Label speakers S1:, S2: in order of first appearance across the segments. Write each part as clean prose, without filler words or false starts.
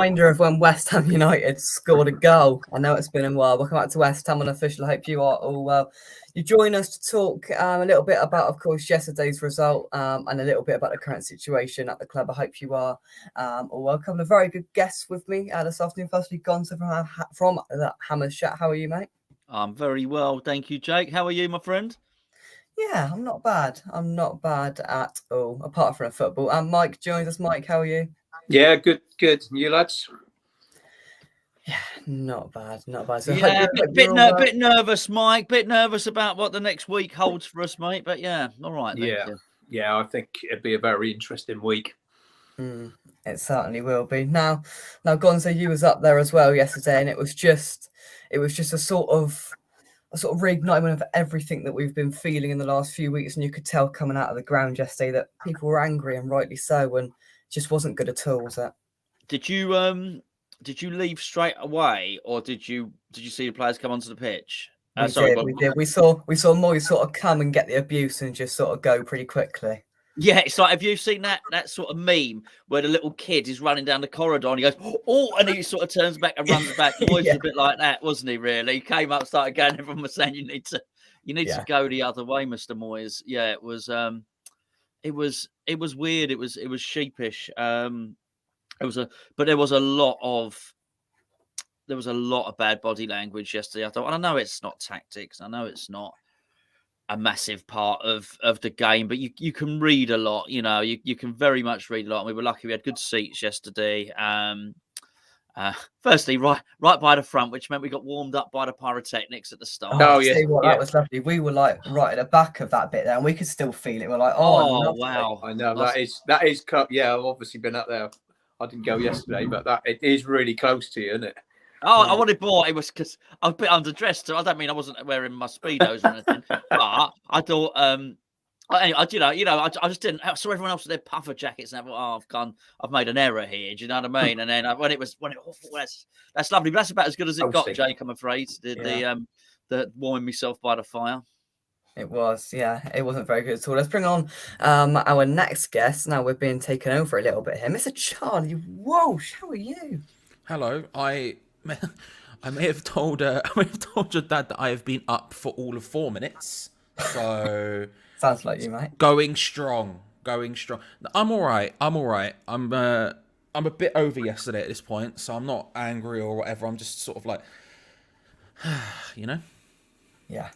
S1: reminder of when West Ham United scored a goal. I know it's been a while. Welcome back to West Ham Unofficial. I hope you are all well. You join us to talk a little bit about, of course, yesterday's result and a little bit about the current situation at the club. I hope you are all welcome. A very good guest with me this afternoon. Firstly, Gonzo from Hammer's Chat. How are you, mate?
S2: I'm very well, thank you, Jake. How are you, my friend?
S1: Yeah, I'm not bad. I'm not bad at all, apart from football. And Mike joins us. Mike, how are you?
S3: Yeah, good. You lads?
S1: Yeah, not bad. So
S2: yeah, bit nervous, Mike. Bit nervous about what the next week holds for us, mate. But yeah, all right.
S3: Yeah. I think it'd be a very interesting week.
S1: It certainly will be. Now, Gonzo, you was up there as well yesterday, and it was just a sort of reignitement of everything that we've been feeling in the last few weeks, and you could tell coming out of the ground yesterday that people were angry, and rightly so, and it just wasn't good at all, was it?
S2: Did you leave straight away, or did you see the players come onto the pitch?
S1: We did. We saw Moyes sort of come and get the abuse and just sort of go pretty quickly.
S2: Yeah, it's like, have you seen that sort of meme where the little kid is running down the corridor and he goes, oh, and he sort of turns back and runs back? Moyes was a bit like that, wasn't he, really? He came up, started going, everyone was saying, you need to go the other way, Mr. Moyes. Yeah, it was weird. It was sheepish. But there was a lot of bad body language yesterday. I thought, and I know it's not tactics. I know it's not a massive part of the game, but you can read a lot. You know, you can very much read a lot. And we were lucky we had good seats yesterday. Firstly, right by the front, which meant we got warmed up by the pyrotechnics at the start.
S1: That was lovely. We were like right at the back of that bit there, and we could still feel it. We're like, oh
S3: wow! I know that is cup. Yeah, I've obviously been up there. I didn't go yesterday, but it is really close to you, isn't it?
S2: Oh, I wanted more. It was because I was a bit underdressed. So I don't mean I wasn't wearing my Speedos or anything, but I thought, I just didn't. I saw everyone else with their puffer jackets, and I thought, I've made an error here. Do you know what I mean? And then that's lovely. But that's about as good as it got, Jake. I'm afraid the warming myself by the fire.
S1: It was, yeah. It wasn't very good at all. Let's bring on our next guest. Now we're being taken over a little bit here. Mr. Charlie Walsh, how are you?
S4: Hello. I may have told your dad that I have been up for all of 4 minutes. So
S1: sounds like you, mate.
S4: Going strong. I'm all right. I'm a bit over yesterday at this point, so I'm not angry or whatever. I'm just sort of like, you know.
S1: Yeah.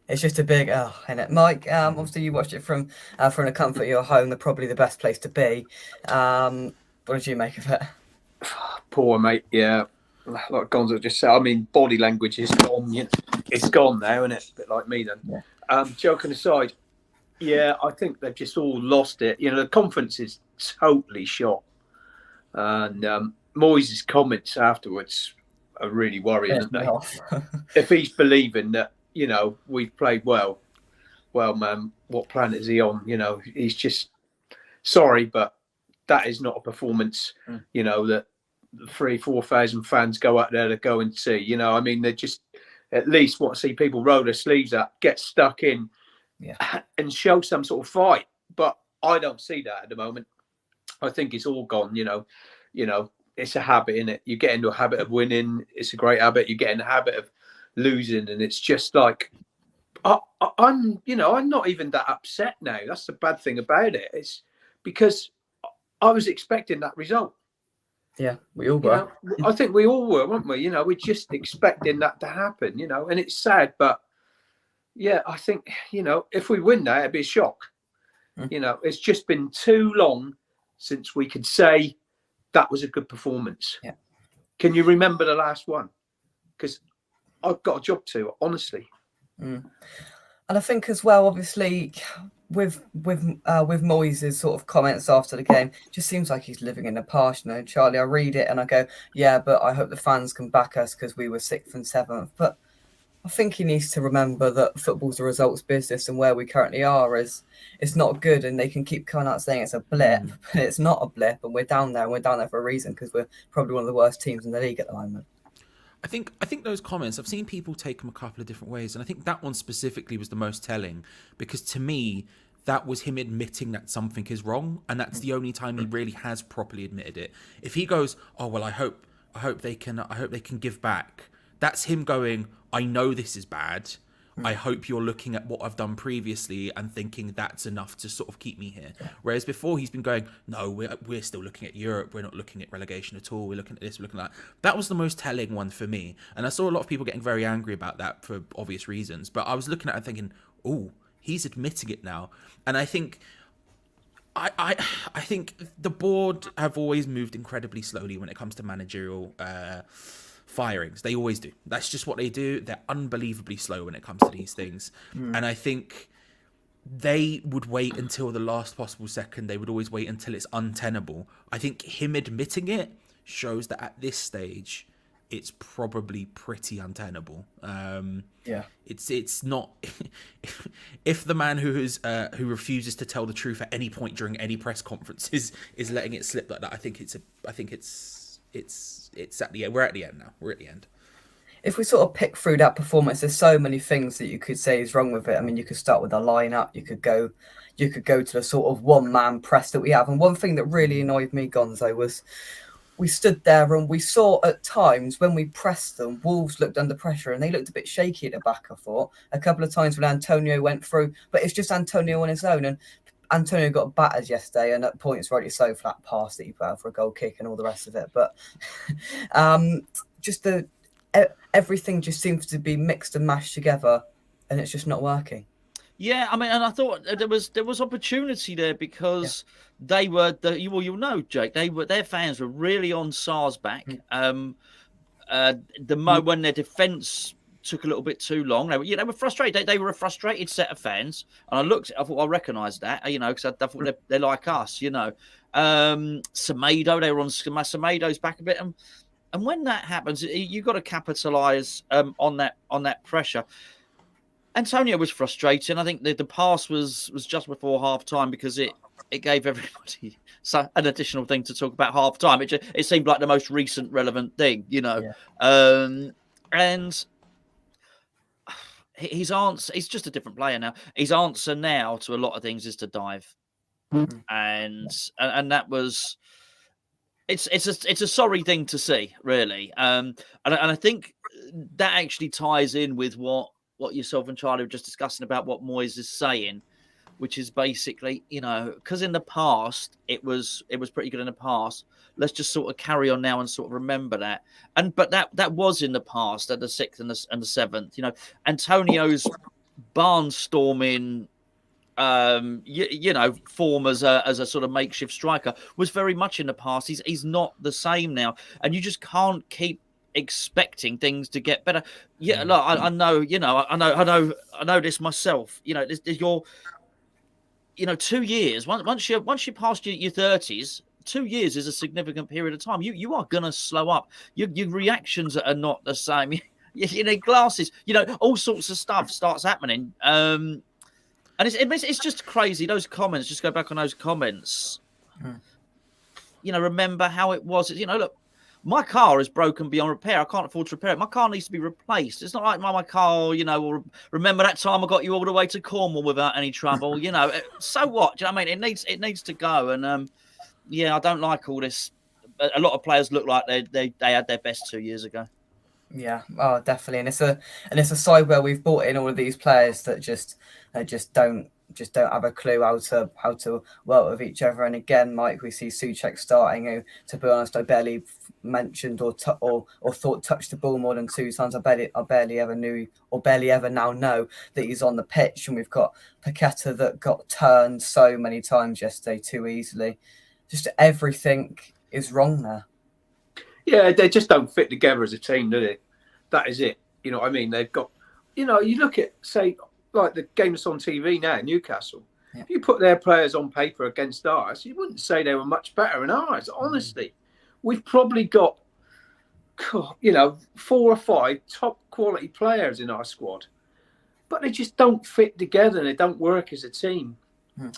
S1: It's just a big isn't it, Mike? Obviously you watched it from the comfort of your home. Probably the best place to be. What did you make of it?
S3: Poor mate, yeah. Like Gonzo just said, I mean, body language is gone. It's gone now, isn't it? A bit like me then. Yeah. Joking aside, yeah, I think they've just all lost it. You know, the conference is totally shot. And Moyes' comments afterwards are really worrying, aren't they? If he's believing that, you know, we've played well, man, what planet is he on? You know, he's just sorry, but that is not a performance, you know, that 3,000-4,000 fans go out there to go and see. You know, I mean, they just at least want to see people roll their sleeves up, get stuck in, and show some sort of fight. But I don't see that at the moment. I think it's all gone. You know, it's a habit, innit? You get into a habit of winning. It's a great habit. You get in the habit of losing, and it's just like I'm not even that upset now. That's the bad thing about it. It's because I was expecting that result.
S1: Yeah, we all were.
S3: You know, I think we all were, weren't we? You know, we're just expecting that to happen, you know, and it's sad, but yeah, I think, you know, if we win that, it'd be a shock. You know, it's just been too long since we could say that was a good performance.
S1: Yeah.
S3: Can you remember the last one? Because I've got a job to, honestly.
S1: And I think as well, obviously, with Moyes' sort of comments after the game, just seems like he's living in the past. You know, Charlie, I read it and I go, yeah, but I hope the fans can back us because we were 6th and 7th. But I think he needs to remember that football's a results business, and where we currently are is it's not good. And they can keep coming out saying it's a blip, but it's not a blip, and we're down there. And we're down there for a reason because we're probably one of the worst teams in the league at the moment.
S4: I think those comments, I've seen people take them a couple of different ways, and I think that one specifically was the most telling, because to me, that was him admitting that something is wrong, and that's the only time he really has properly admitted it. If he goes, "Oh well, I hope they can give back," that's him going, "I know this is bad. I hope you're looking at what I've done previously and thinking that's enough to sort of keep me here." Whereas before he's been going, "No, we're still looking at Europe. We're not looking at relegation at all. We're looking at this, we're looking at that." That was the most telling one for me. And I saw a lot of people getting very angry about that for obvious reasons. But I was looking at it thinking, "Oh, he's admitting it now." And I think I think the board have always moved incredibly slowly when it comes to managerial firings. They always do. That's just what they do. They're unbelievably slow when it comes to these things. And I think they would wait until the last possible second. They would always wait until it's untenable. I think him admitting it shows that at this stage, it's probably pretty untenable. It's not. If the man who refuses to tell the truth at any point during any press conference is letting it slip like that, I think it's at the end. We're at the end now. We're at the end.
S1: If we sort of pick through that performance, there's so many things that you could say is wrong with it. I mean, you could start with the lineup. You could go to the sort of one-man press that we have. And one thing that really annoyed me, Gonzo, was we stood there and we saw at times when we pressed them, Wolves looked under pressure and they looked a bit shaky at the back, I thought. A couple of times when Antonio went through, but it's just Antonio on his own. And Antonio got battered yesterday, and at points rightly so for that pass that he put out for a goal kick and all the rest of it. But just everything just seems to be mixed and mashed together, and it's just not working.
S2: Yeah, I mean, and I thought there was opportunity there because they were you'll know, Jake. Their fans were really on SARS back. When their defence took a little bit too long, they were frustrated. They were a frustrated set of fans, and I thought I recognised that, because I thought they're like us, Semedo, they were on Semedo's back a bit, and when that happens, you've got to capitalise on that pressure. Antonio was frustrating. I think the pass was just before half time because it gave everybody an additional thing to talk about half time. It seemed like the most recent relevant thing, and his answer, he's just a different player now. His answer now to a lot of things is to dive. And that was, it's a sorry thing to see, really. And I think that actually ties in with what yourself and Charlie were just discussing about what Moyes is saying, which is basically, because in the past it was pretty good in the past. Let's just sort of carry on now and sort of remember that. But that was in the past at the 6th and the 7th. Antonio's barnstorming, form as a sort of makeshift striker was very much in the past. He's not the same now, and you just can't keep expecting things to get better. Look, I know, I know this myself. You're 2 years. Once you pass your 30s, 2 years is a significant period of time. You are gonna slow up. Your reactions are not the same. You need glasses. All sorts of stuff starts happening. And it's just crazy. Those comments. Just go back on those comments. Remember how it was. Look. My car is broken beyond repair. I can't afford to repair it. My car needs to be replaced. It's not like my car, or remember that time I got you all the way to Cornwall without any trouble. So what? Do you know what I mean? It needs to go. And I don't like all this. A lot of players look like they had their best 2 years ago.
S1: Yeah, oh, definitely. And it's a side where we've brought in all of these players that just don't have a clue how to work with each other. And again, Mike, we see Souček starting, who, to be honest, I barely mentioned or thought touched the ball more than 2 times. I barely ever knew or barely ever now know that he's on the pitch. And we've got Paqueta that got turned so many times yesterday too easily. Just everything is wrong there.
S3: Yeah, they just don't fit together as a team, do they? That is it. You know what I mean? They've got, you look at, say, like the game that's on TV now, Newcastle. Yeah. If you put their players on paper against ours, you wouldn't say they were much better than ours. Honestly, we've probably got, 4 or 5 top quality players in our squad, but they just don't fit together and they don't work as a team.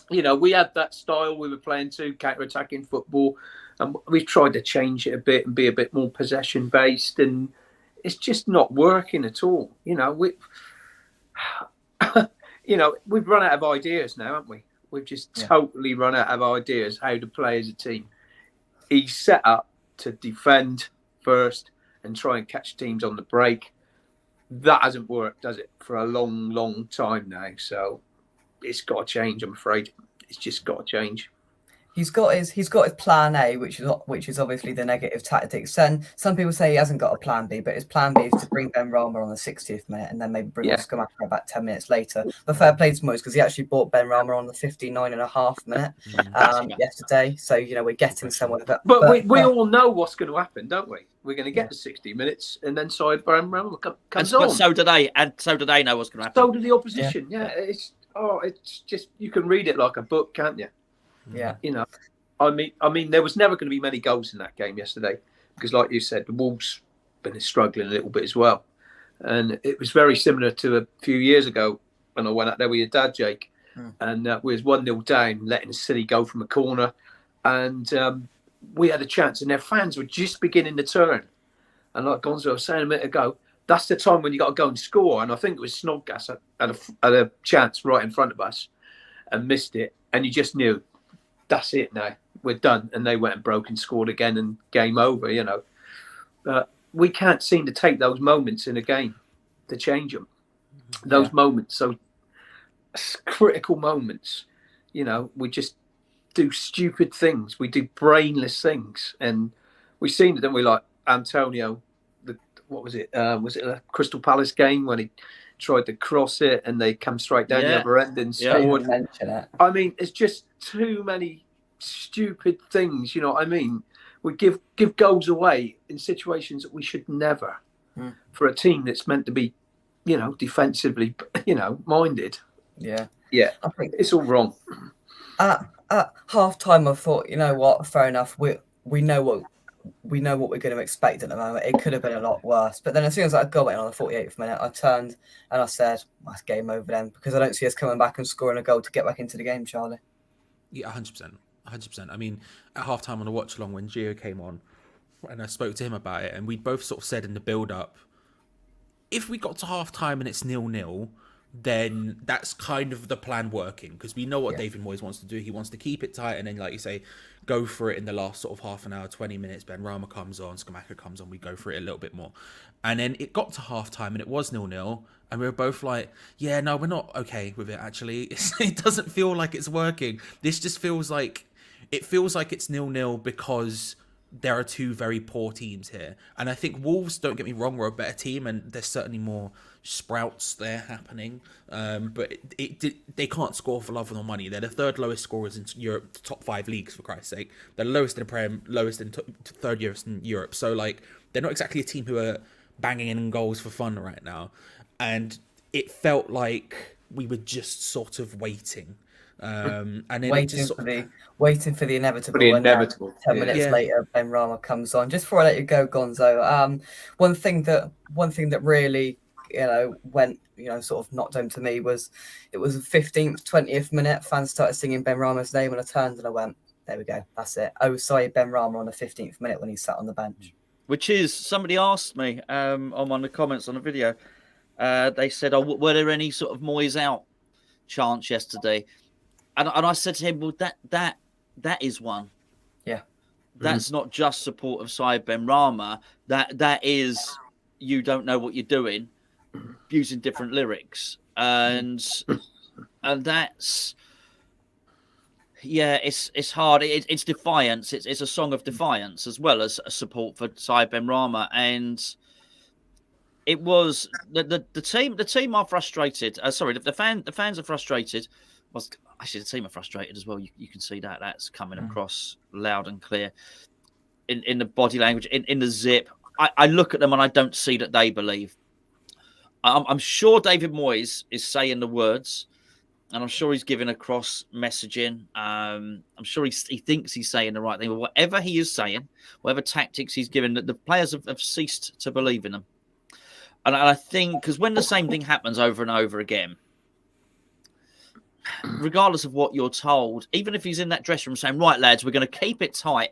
S3: We had that style we were playing to, counter-attacking football, and we've tried to change it a bit and be a bit more possession-based, and it's just not working at all. We've run out of ideas now, haven't we? We've just totally run out of ideas how to play as a team. He's set up to defend first and try and catch teams on the break. That hasn't worked, does it, for a long, long time now? So it's got to change, I'm afraid. It's just got to change.
S1: He's got his plan A, which is obviously the negative tactics. And some people say he hasn't got a plan B, but his plan B is to bring Ben Rama on the 60th minute and then maybe bring Oscar Macker about 10 minutes later. But fair play to Moyes because he actually brought Ben Rama on the 59.5 minute yesterday. So we're getting somewhere.
S3: But we all know what's going to happen, don't we? We're going to get to 60 minutes and then side Ben Rama comes on.
S2: But so do they, and so do they know what's going to happen.
S3: So do the opposition. Yeah. It's just, you can read it like a book, can't you?
S1: Yeah,
S3: I mean, there was never going to be many goals in that game yesterday because, like you said, the Wolves been struggling a little bit as well, and it was very similar to a few years ago when I went out there with your dad, Jake, and we was 1-0 down, letting City go from a corner, and we had a chance, and their fans were just beginning to turn, and like Gonzo was saying a minute ago, that's the time when you got to go and score, and I think it was Snodgrass had a chance right in front of us, and missed it, and you just knew. That's it now. We're done. And they went and broke and scored again and game over, we can't seem to take those moments in a game to change them. Those moments, so critical moments, we just do stupid things. We do brainless things. And we've seen it, didn't we? Like Antonio, what was it? Was it a Crystal Palace game when he tried to cross it and they come straight down the other end and scored? I mean, it's just too many stupid things, you know what I mean? We give goals away in situations that we should never for a team that's meant to be, defensively, minded.
S1: Yeah.
S3: I think it's all wrong.
S1: At half time I thought, you know what, fair enough. We know what we're going to expect at the moment. It could have been a lot worse. But then as soon as that goal went on the 48th minute, I turned and I said, that's game over then, because I don't see us coming back and scoring a goal to get back into the game, Charlie.
S4: Yeah, 100%. 100%. I mean, at halftime on the watch along when Gio came on and I spoke to him about it, and we both sort of said in the build-up, if we got to halftime and it's 0-0, then that's kind of the plan working, because we know what David Moyes wants to do. He wants to keep it tight and then, like you say, go for it in the last sort of half an hour, 20 minutes. Ben Rama comes on, Skamaka comes on, we go for it a little bit more. And then it got to half-time and it was 0-0, and we were both like, yeah, no, we're not okay with it, actually. It doesn't feel like it's working. This just feels like it's 0-0 because there are two very poor teams here. And I think Wolves, don't get me wrong, were a better team, and there's certainly more sprouts there happening. But they can't score for love nor money. They're the third lowest scorers in Europe, the top 5 leagues, for Christ's sake. They're lowest in the Prem, lowest in third lowest in Europe. So, like, they're not exactly a team who are banging in goals for fun right now. And it felt like we were just sort of waiting. And then
S1: waiting for the inevitable. 10 minutes later, Ben Rama comes on. Just before I let you go, Gonzo, one thing that really went sort of knocked home to me was it was the 15th, 20th minute. Fans started singing Ben Rama's name, and I turned and I went, "There we go, that's it." Oh, sorry, Ben Rama on the 15th minute when he sat on the bench.
S2: Which is, somebody asked me on one of the comments on the video. They said, "Oh, were there any sort of Moyes out chants yesterday?" And I said to him, "Well, that is one.
S1: Yeah,
S2: that's not just support of Saïd Ben Rama. That is, you don't know what you're doing, using different lyrics, and that's it's hard. It's defiance. It's a song of defiance as well as a support for Saïd Ben Rama, and it was the team are frustrated. The fans are frustrated. Actually, the team are frustrated as well. You can see that's coming across loud and clear in the body language, in the zip. I look at them and I don't see that they believe. I'm sure David Moyes is saying the words, and I'm sure he's giving across messaging. I'm sure he thinks he's saying the right thing. But whatever he is saying, whatever tactics he's given, the players have ceased to believe in them. And I think because when the same thing happens over and over again, regardless of what you're told, even if he's in that dressing room saying, "Right, lads, we're going to keep it tight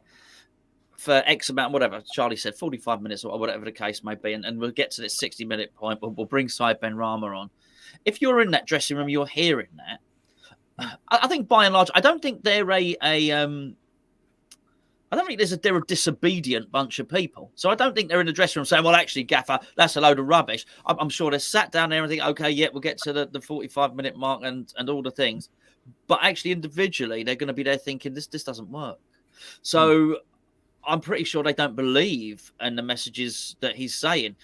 S2: for X amount," whatever Charlie said, 45 minutes or whatever the case may be, and we'll get to this 60-minute point, we'll bring Saïd Ben Rama on. If you're in that dressing room, you're hearing that. I think by and large, I don't think they're I don't think they're a disobedient bunch of people. So I don't think they're in the dressing room saying, well, actually, Gaffer, that's a load of rubbish. I'm sure they're sat down there and think, okay, yeah, we'll get to the 45-minute mark and all the things. But actually, individually, they're going to be there thinking, this doesn't work. So I'm pretty sure they don't believe in the messages that he's saying.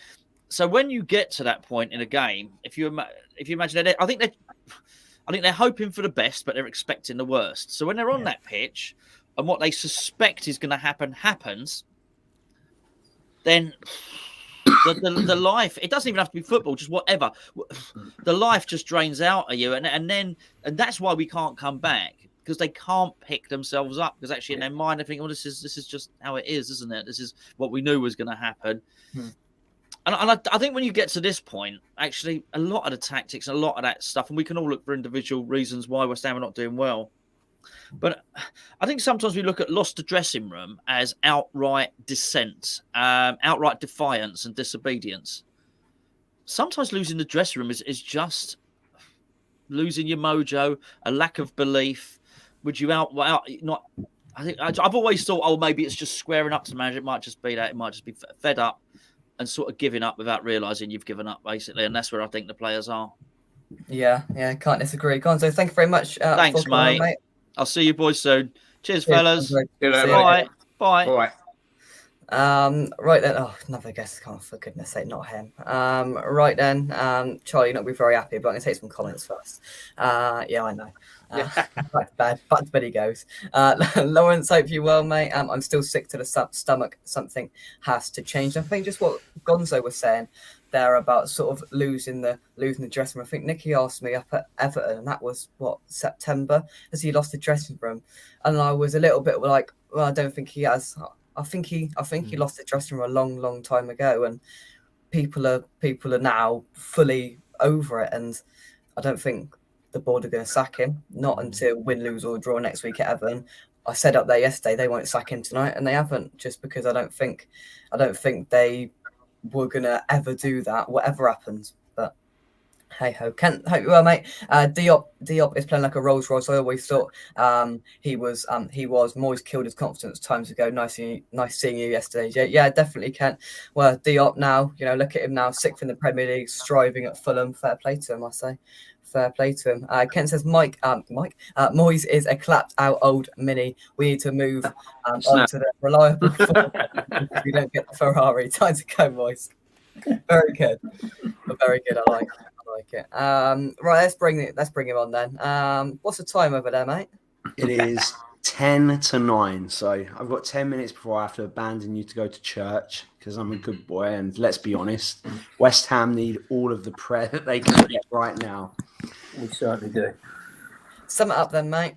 S2: So when you get to that point in a game, if you imagine that, I think they're hoping for the best, but they're expecting the worst. So when they're on that pitch and what they suspect is going to happen happens, then the life, it doesn't even have to be football, just whatever. The life just drains out of you. And that's why we can't come back, because they can't pick themselves up, because actually in their mind they're thinking, well, this is just how it is, isn't it? This is what we knew was going to happen. And I think when you get to this point, actually, a lot of the tactics, a lot of that stuff, and we can all look for individual reasons why West Ham are not doing well. But I think sometimes we look at lost the dressing room as outright dissent, outright defiance and disobedience. Sometimes losing the dressing room is just losing your mojo, a lack of belief. Would you not? I think I've always thought, oh, maybe it's just squaring up to the manager. It might just be that. It might just be fed up and sort of giving up without realising you've given up, basically. And that's where I think the players are.
S1: Yeah, can't disagree. Gonzo, thank you very much.
S2: Thanks, mate. I'll see you boys soon. Cheers, fellas.
S3: Bye.
S2: Bye.
S1: Right then. Oh, another guest. Oh, for goodness sake, not him. Right then. Charlie, you're not be very happy, but I'm going to take some comments first. Yeah, I know. Back to bed he goes. Lawrence, hope you well, mate. I'm still sick to the stomach. Something has to change. I think just what Gonzo was saying there about sort of losing the dressing room. I think Nicky asked me up at Everton, and that was September, as he lost the dressing room, and I was a little bit like, well, I don't think he has. I think he lost the dressing room a long time ago, and people are now fully over it, and I don't think the board are going to sack him, not until win, lose or draw next week at Everton. I said up there yesterday they won't sack him tonight, and they haven't, just because I don't think they were going to ever do that, whatever happens. But hey ho, Kent, hope you well, mate. Diop is playing like a Rolls Royce. I always thought he was. Moyes killed his confidence times ago. Nice seeing you yesterday. Yeah, definitely, Kent. Well, Diop now, look at him now, 6th in the Premier League, striving at Fulham. Fair play to him, I say. Fair play to him. Ken says, Mike, Moyes is a clapped out old mini. We need to move onto the reliable form. If we don't get the Ferrari. Time to go, Moyes. Very good. Very good. I like it. Right, let's bring him on then. What's the time over there, mate?
S5: It is 10-9. So I've got 10 minutes before I have to abandon you to go to church, because I'm a good boy. And let's be honest, West Ham need all of the prayer that they can get right now.
S3: We certainly do.
S1: Sum it up then, mate.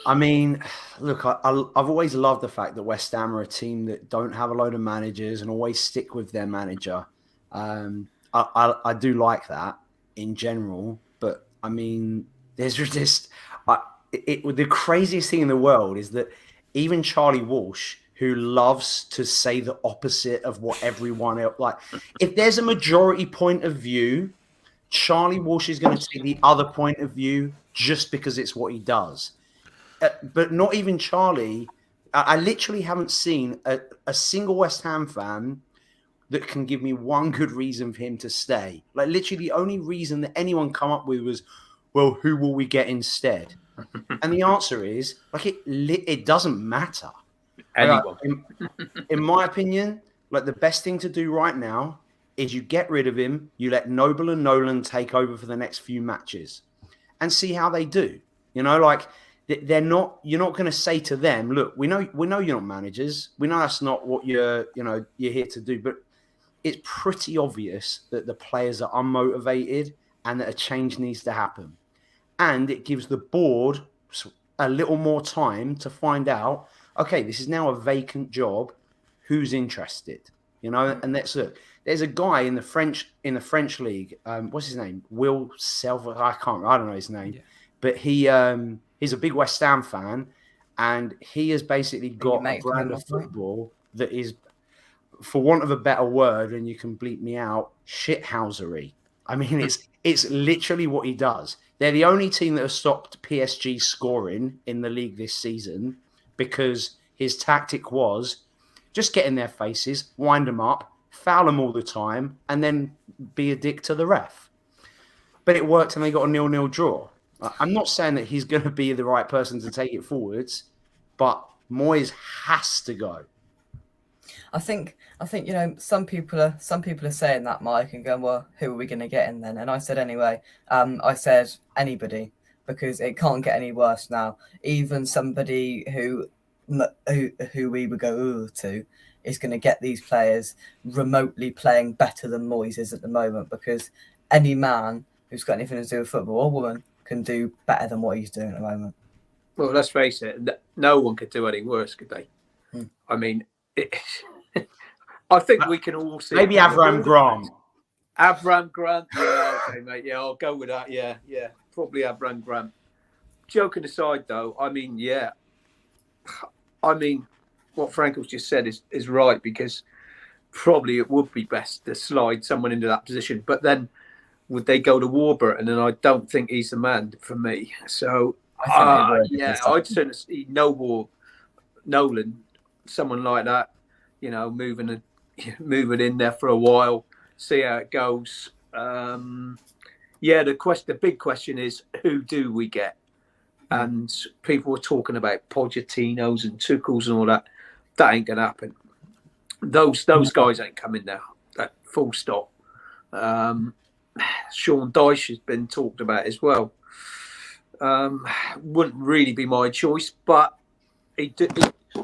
S5: I mean, look, I've always loved the fact that West Ham are a team that don't have a load of managers and always stick with their manager. I do like that in general, but I mean, there's just the craziest thing in the world is that even Charlie Walsh, who loves to say the opposite of what everyone else, like, if there's a majority point of view, Charlie Walsh is going to take the other point of view just because it's what he does. But not even Charlie. I literally haven't seen a single West Ham fan that can give me one good reason for him to stay. Like, literally the only reason that anyone come up with was, well, who will we get instead? And the answer is, like, it doesn't matter.
S3: Anyone.
S5: In my opinion, like, the best thing to do right now is you get rid of him, you let Noble and Nolan take over for the next few matches and see how they do. Like, you're not going to say to them, look, we know you're not managers. We know that's not what you're here to do, but it's pretty obvious that the players are unmotivated and that a change needs to happen. And it gives the board a little more time to find out, okay, this is now a vacant job. Who's interested? And let's look. There's a guy in the French league. What's his name? Will Selva. I don't know his name, but he's a big West Ham fan, and he has basically got a brand of football that is, for want of a better word, and you can bleep me out, shithousery. I mean, it's literally what he does. They're the only team that has stopped PSG scoring in the league this season because his tactic was just get in their faces, wind them up, foul them all the time, and then be a dick to the ref. But it worked, and they got a 0-0 draw. I'm not saying that he's going to be the right person to take it forwards, but Moyes has to go.
S1: I think some people are saying that, Mike, and going, well, who are we going to get in then? And I said anyway, I said anybody, because it can't get any worse now. Even somebody who we would go to is going to get these players remotely playing better than Moyes is at the moment, because any man who's got anything to do with football or woman can do better than what he's doing at the moment.
S3: Well, let's face it, no one could do any worse, could they? I mean, I think we can all see.
S5: Maybe Avram Grant.
S3: Avram Grant. Yeah, okay, mate. Yeah, I'll go with that. Yeah. Probably Avram Grant. Joking aside, though, I mean, yeah. I mean, what Frankel's just said is right, because probably it would be best to slide someone into that position. But then would they go to Warburton? And I don't think he's the man for me. So, I'd certainly see Nolan, someone like that, moving in there for a while, see how it goes. The big question is, who do we get? And people were talking about Pochettinos and Tuchels and all that. That ain't gonna happen. Those guys ain't coming now. That full stop. Sean Dyche has been talked about as well. Wouldn't really be my choice, but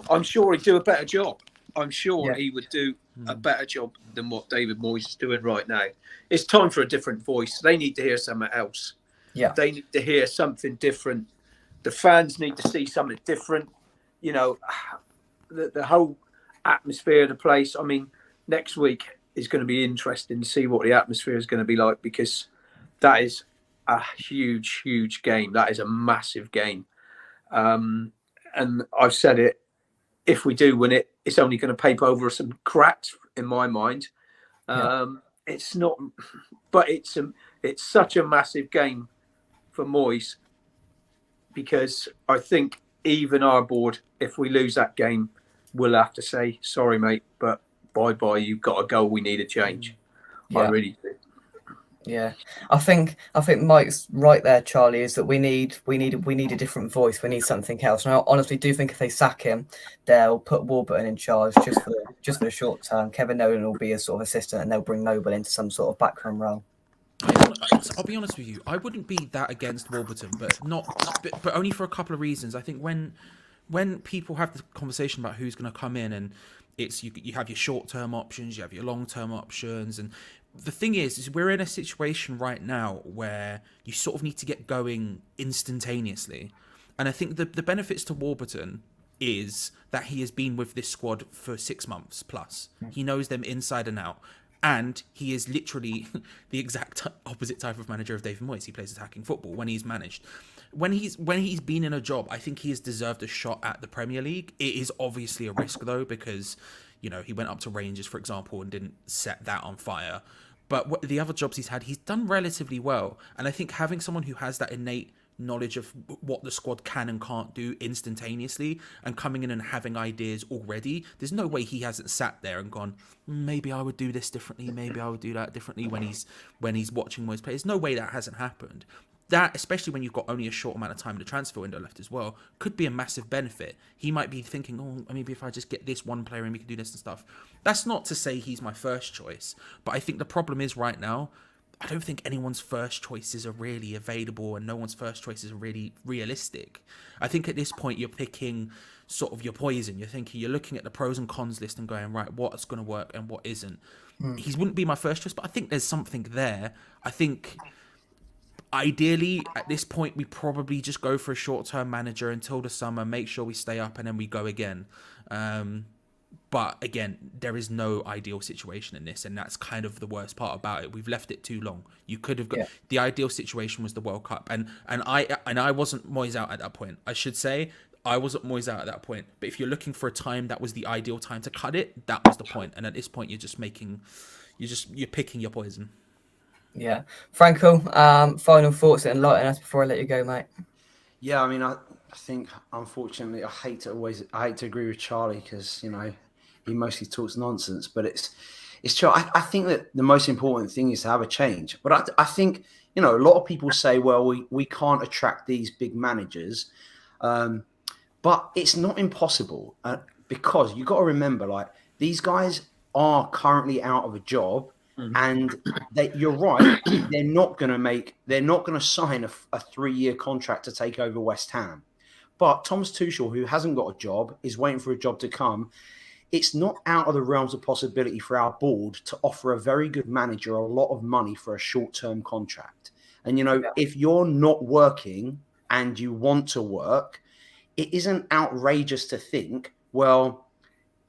S3: I'm sure he'd do a better job. I'm sure he would do a better job than what David Moyes is doing right now. It's time for a different voice. They need to hear something else.
S1: Yeah.
S3: They need to hear something different. The fans need to see something different. The whole atmosphere of the place. I mean, next week is going to be interesting to see what the atmosphere is going to be like, because that is a huge, huge game. That is a massive game. And I've said it, if we do win it, it's only going to paper over some cracks in my mind. It's not, but it's such a massive game for Moyes, because I think even our board, if we lose that game, will have to say, sorry, mate, but bye-bye, you've got to go. We need a change. I really do.
S1: Yeah, I think Mike's right there, Charlie, is that we need a different voice. We need something else. And I honestly do think if they sack him, they'll put Warburton in charge just for the short term. Kevin Nolan will be a sort of assistant, and they'll bring Noble into some sort of background role.
S4: I'll be honest with you. I wouldn't be that against Warburton, but only for a couple of reasons. I think when people have the conversation about who's going to come in, and it's you have your short-term options, you have your long-term options, and the thing is we're in a situation right now where you sort of need to get going instantaneously. And I think the benefits to Warburton is that he has been with this squad for 6 months plus. He knows them inside and out. And he is literally the exact opposite type of manager of David Moyes. He plays attacking football when he's managed. When he's been in a job, I think he has deserved a shot at the Premier League. It is obviously a risk, though, because he went up to Rangers, for example, and didn't set that on fire. But the other jobs he's had, he's done relatively well. And I think having someone who has that innate knowledge of what the squad can and can't do instantaneously, and coming in and having ideas already, there's no way he hasn't sat there and gone, maybe I would do this differently, maybe I would do that differently when he's watching Moyes play. There's no way that hasn't happened. That, especially when you've got only a short amount of time in the transfer window left as well, could be a massive benefit. He might be thinking, maybe if I just get this one player and we can do this and stuff. That's not to say he's my first choice, but I think the problem is right now, I don't think anyone's first choices are really available, and no one's first choices are really realistic. I think at this point you're picking sort of your poison. You're looking at the pros and cons list and going, right, what's going to work and what isn't. He wouldn't be my first choice, but I think there's something there. I think ideally at this point we probably just go for a short-term manager until the summer, make sure we stay up, and then we go again. But again, there is no ideal situation in this, and that's kind of the worst part about it. We've left it too long. You could have got the ideal situation was the World Cup, and I wasn't Moyes out at that point. I should say I wasn't Moyes out at that point. But if you're looking for a time that was the ideal time to cut it, that was the point. And at this point, you're picking your poison.
S1: Yeah. Franco, final thoughts and enlighten us before I let you go, mate.
S5: Yeah, I mean, I think unfortunately, I hate to agree with Charlie because he mostly talks nonsense, but it's true. I think that the most important thing is to have a change. But I think a lot of people say, well, we can't attract these big managers, but it's not impossible because you got to remember, like these guys are currently out of a job. And you're right. They're not going to sign a 3-year contract to take over West Ham. But Thomas Tuchel, who hasn't got a job, is waiting for a job to come. It's not out of the realms of possibility for our board to offer a very good manager a lot of money for a short-term contract. And, if you're not working and you want to work, it isn't outrageous to think, well,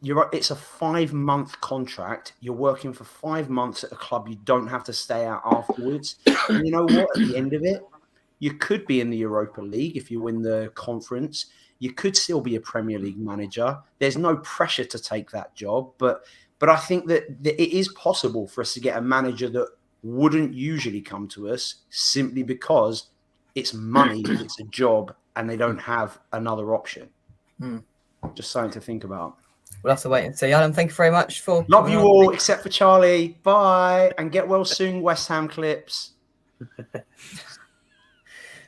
S5: it's a 5-month contract. You're working for 5 months at a club. You don't have to stay out afterwards. And you know what? At the end of it, you could be in the Europa League if you win the conference. You could still be a Premier League manager. There's no pressure to take that job. But I think that it is possible for us to get a manager that wouldn't usually come to us simply because it's money, it's a job, and they don't have another option. Just something to think about.
S1: We'll have to wait and see. Alan, thank you very much for
S5: Love you all, except for Charlie. Bye. And get well soon, West Ham clips.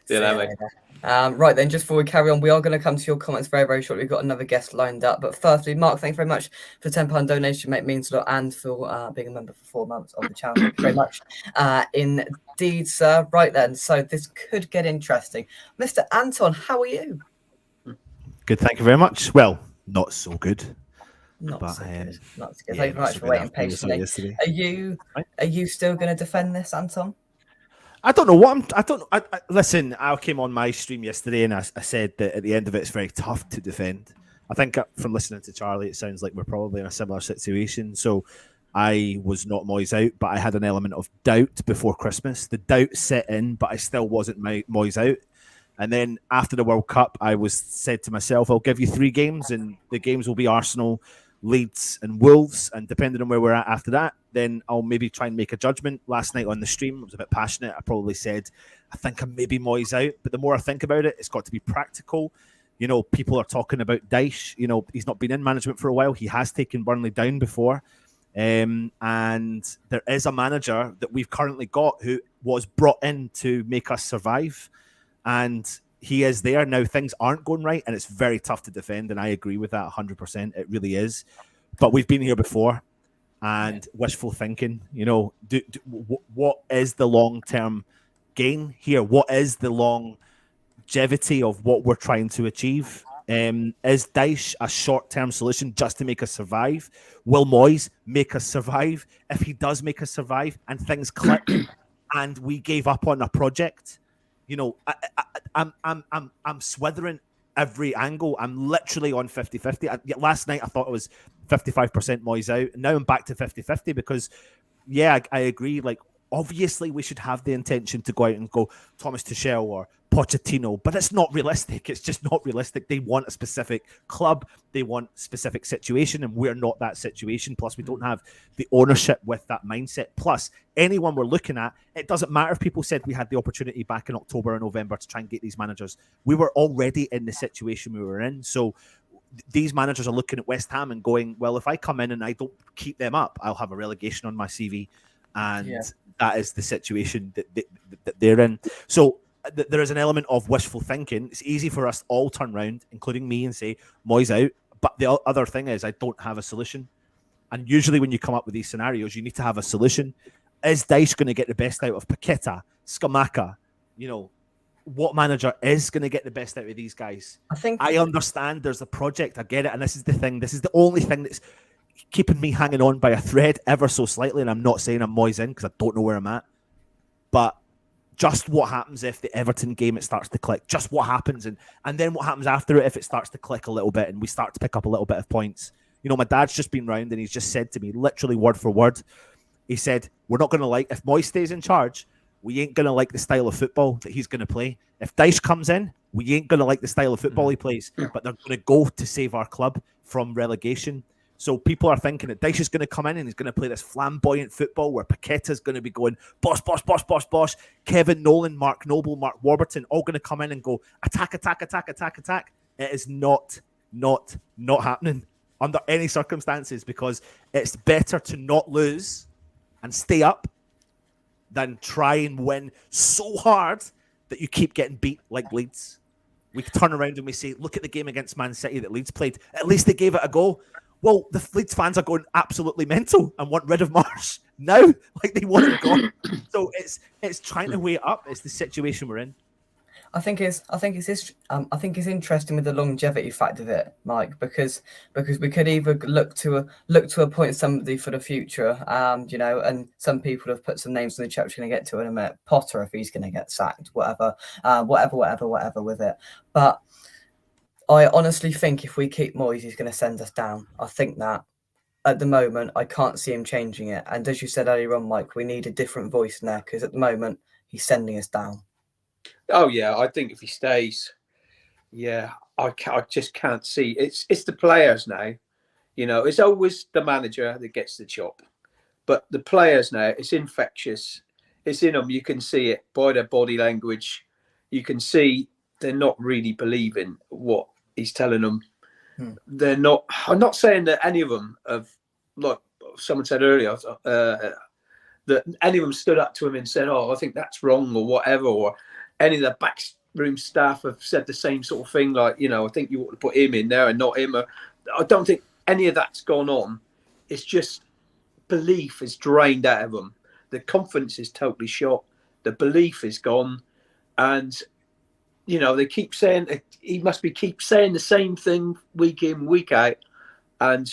S1: Right then, just before we carry on, we are going to come to your comments very, very shortly. We've got another guest lined up. But firstly, Mark, thank you very much for the £10 donation, mate. Means a lot, and for being a member for 4 months of the channel. Thank you very much. Indeed, sir. Right then, so this could get interesting. Mr. Anton, how are you?
S6: Good, thank you very much. Well, not so good.
S1: Not so good.
S6: Yeah,
S1: Thank you very much for waiting patiently. Are you still going to defend this, Anton?
S6: I don't know what I don't. Listen, I came on my stream yesterday and I said that at the end of it, it's very tough to defend. I think from listening to Charlie, it sounds like we're probably in a similar situation. So I was not Moyes out, but I had an element of doubt before Christmas. The doubt set in, but I still wasn't Moyes out. And then after the World Cup, I said to myself, I'll give you 3 games, and the games will be Arsenal, Leeds and Wolves, and depending on where we're at after that, then I'll maybe try and make a judgment. Last night on the stream, I was a bit passionate. I probably said, I think I'm maybe Moyes out, but the more I think about it, it's got to be practical. People are talking about Dyche. He's not been in management for a while. He has taken Burnley down before. And there is a manager that we've currently got who was brought in to make us survive. And he is there. Now things aren't going right and it's very tough to defend. And I agree with that 100%. It really is. But we've been here before and wishful thinking, what is the long-term gain here? What is the longevity of what we're trying to achieve? Is Dyche a short-term solution just to make us survive? Will Moyes make us survive? If he does make us survive and things click and we gave up on a project, I'm swithering every angle. I'm literally on 50-50. Last night I thought it was 55% Moyes out. And now I'm back to 50-50 because, I agree. Like, obviously we should have the intention to go out and go Thomas Tuchel or Pochettino, but it's not realistic. It's just not realistic. They want a specific club. They want a specific situation, and we're not that situation. Plus, we don't have the ownership with that mindset. Plus, anyone we're looking at, it doesn't matter if people said we had the opportunity back in October or November to try and get these managers. We were already in the situation we were in. So these managers are looking at West Ham and going, well, if I come in and I don't keep them up, I'll have a relegation on my CV. And that is the situation that they're in. So there is an element of wishful thinking. It's easy for us to all turn around, including me, and say, Moyes out. But the other thing is I don't have a solution. And usually when you come up with these scenarios, you need to have a solution. Is Dyche going to get the best out of Paqueta, Scamacca? What manager is going to get the best out of these guys? I understand there's a project. I get it. And this is the thing. This is the only thing that's keeping me hanging on by a thread ever so slightly. And I'm not saying I'm Moyes in because I don't know where I'm at. But just what happens if the Everton game, it starts to click? Just what happens? And then what happens after it if it starts to click a little bit and we start to pick up a little bit of points? My dad's just been round and he's just said to me, literally word for word, he said, we're not going to if Moyes stays in charge, we ain't going to like the style of football that he's going to play. If Dyche comes in, we ain't going to like the style of football he plays, but they're going to go to save our club from relegation. So people are thinking that Dyche is going to come in and he's going to play this flamboyant football where Paqueta's going to be going boss, boss, boss, boss, boss. Kevin Nolan, Mark Noble, Mark Warburton, all going to come in and go attack, attack, attack, attack, attack. It is not happening under any circumstances, because it's better to not lose and stay up than try and win so hard that you keep getting beat like Leeds. We turn around and we say, look at the game against Man City that Leeds played. At least they gave it a go. Well, the Leeds fans are going absolutely mental and want rid of Marsh now. Like, they want it gone. So it's trying to weigh it up. It's the situation we're in.
S1: I think it's interesting with the longevity factor of it, Mike, because we could either look to appoint somebody for the future, and some people have put some names in the chat which we're going to get to in a minute. Potter, if he's going to get sacked, whatever with it. But I honestly think if we keep Moyes, he's going to send us down. I think that at the moment I can't see him changing it. And as you said earlier on, Mike, we need a different voice in there, because at the moment he's sending us down.
S3: Oh yeah, I think if he stays, I just can't see. It's the players now. It's always the manager that gets the job, but the players now, it's infectious. It's in them. You can see it by their body language. You can see they're not really believing what he's telling them. They're not. I'm not saying that any of them have, like someone said earlier, that any of them stood up to him and said, "Oh, I think that's wrong," or whatever, or any of the backroom staff have said the same sort of thing, like, I think you ought to put him in there and not him. I don't think any of that's gone on. It's just belief is drained out of them. The confidence is totally shot. The belief is gone. And, they keep saying, he must keep saying the same thing week in, week out. And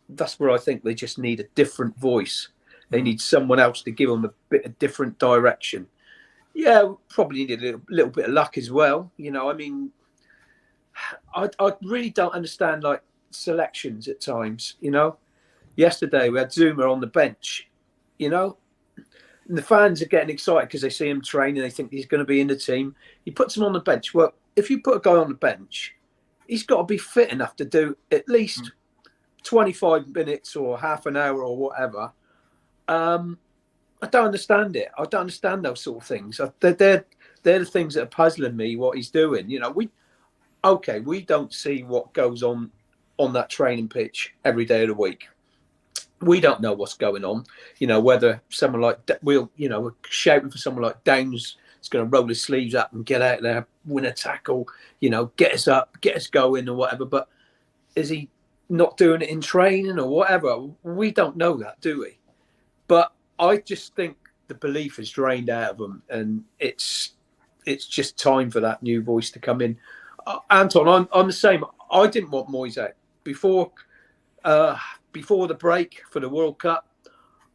S3: that's where I think they just need a different voice. They need someone else to give them a bit of different direction. Yeah, probably need a little bit of luck as well. I really don't understand, like, selections at times. Yesterday we had Zuma on the bench, and the fans are getting excited because they see him train and they think he's going to be in the team. He puts him on the bench. Well, if you put a guy on the bench, he's got to be fit enough to do at least 25 minutes or half an hour or whatever. I don't understand it. I don't understand those sort of things. They're the things that are puzzling me, what he's doing. We don't see what goes on that training pitch every day of the week. We don't know what's going on. Whether someone like, we're shouting for someone like Downs is going to roll his sleeves up and get out there, win a tackle, get us up, get us going or whatever. But is he not doing it in training or whatever? We don't know that, do we? But I just think the belief is drained out of them, and it's just time for that new voice to come in. Anton, I'm the same. I didn't want Moyes out before the break for the World Cup.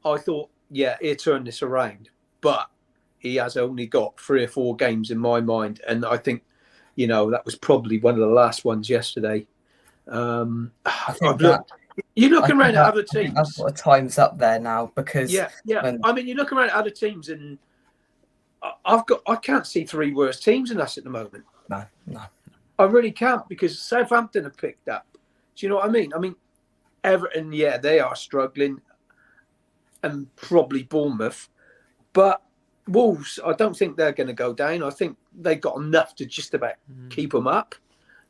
S3: I thought, he'll turn this around, but he has only got 3 or 4 games in my mind, and I think that was probably one of the last ones yesterday. You're looking around at other teams.
S1: That's what time's up there now, because
S3: you're looking around at other teams, and I can't see 3 worse teams than us at the moment.
S1: No,
S3: I really can't, because Southampton have picked up. Do you know what I mean? Everton, they are struggling, and probably Bournemouth, but Wolves, I don't think they're going to go down. I think they got enough to just about keep them up.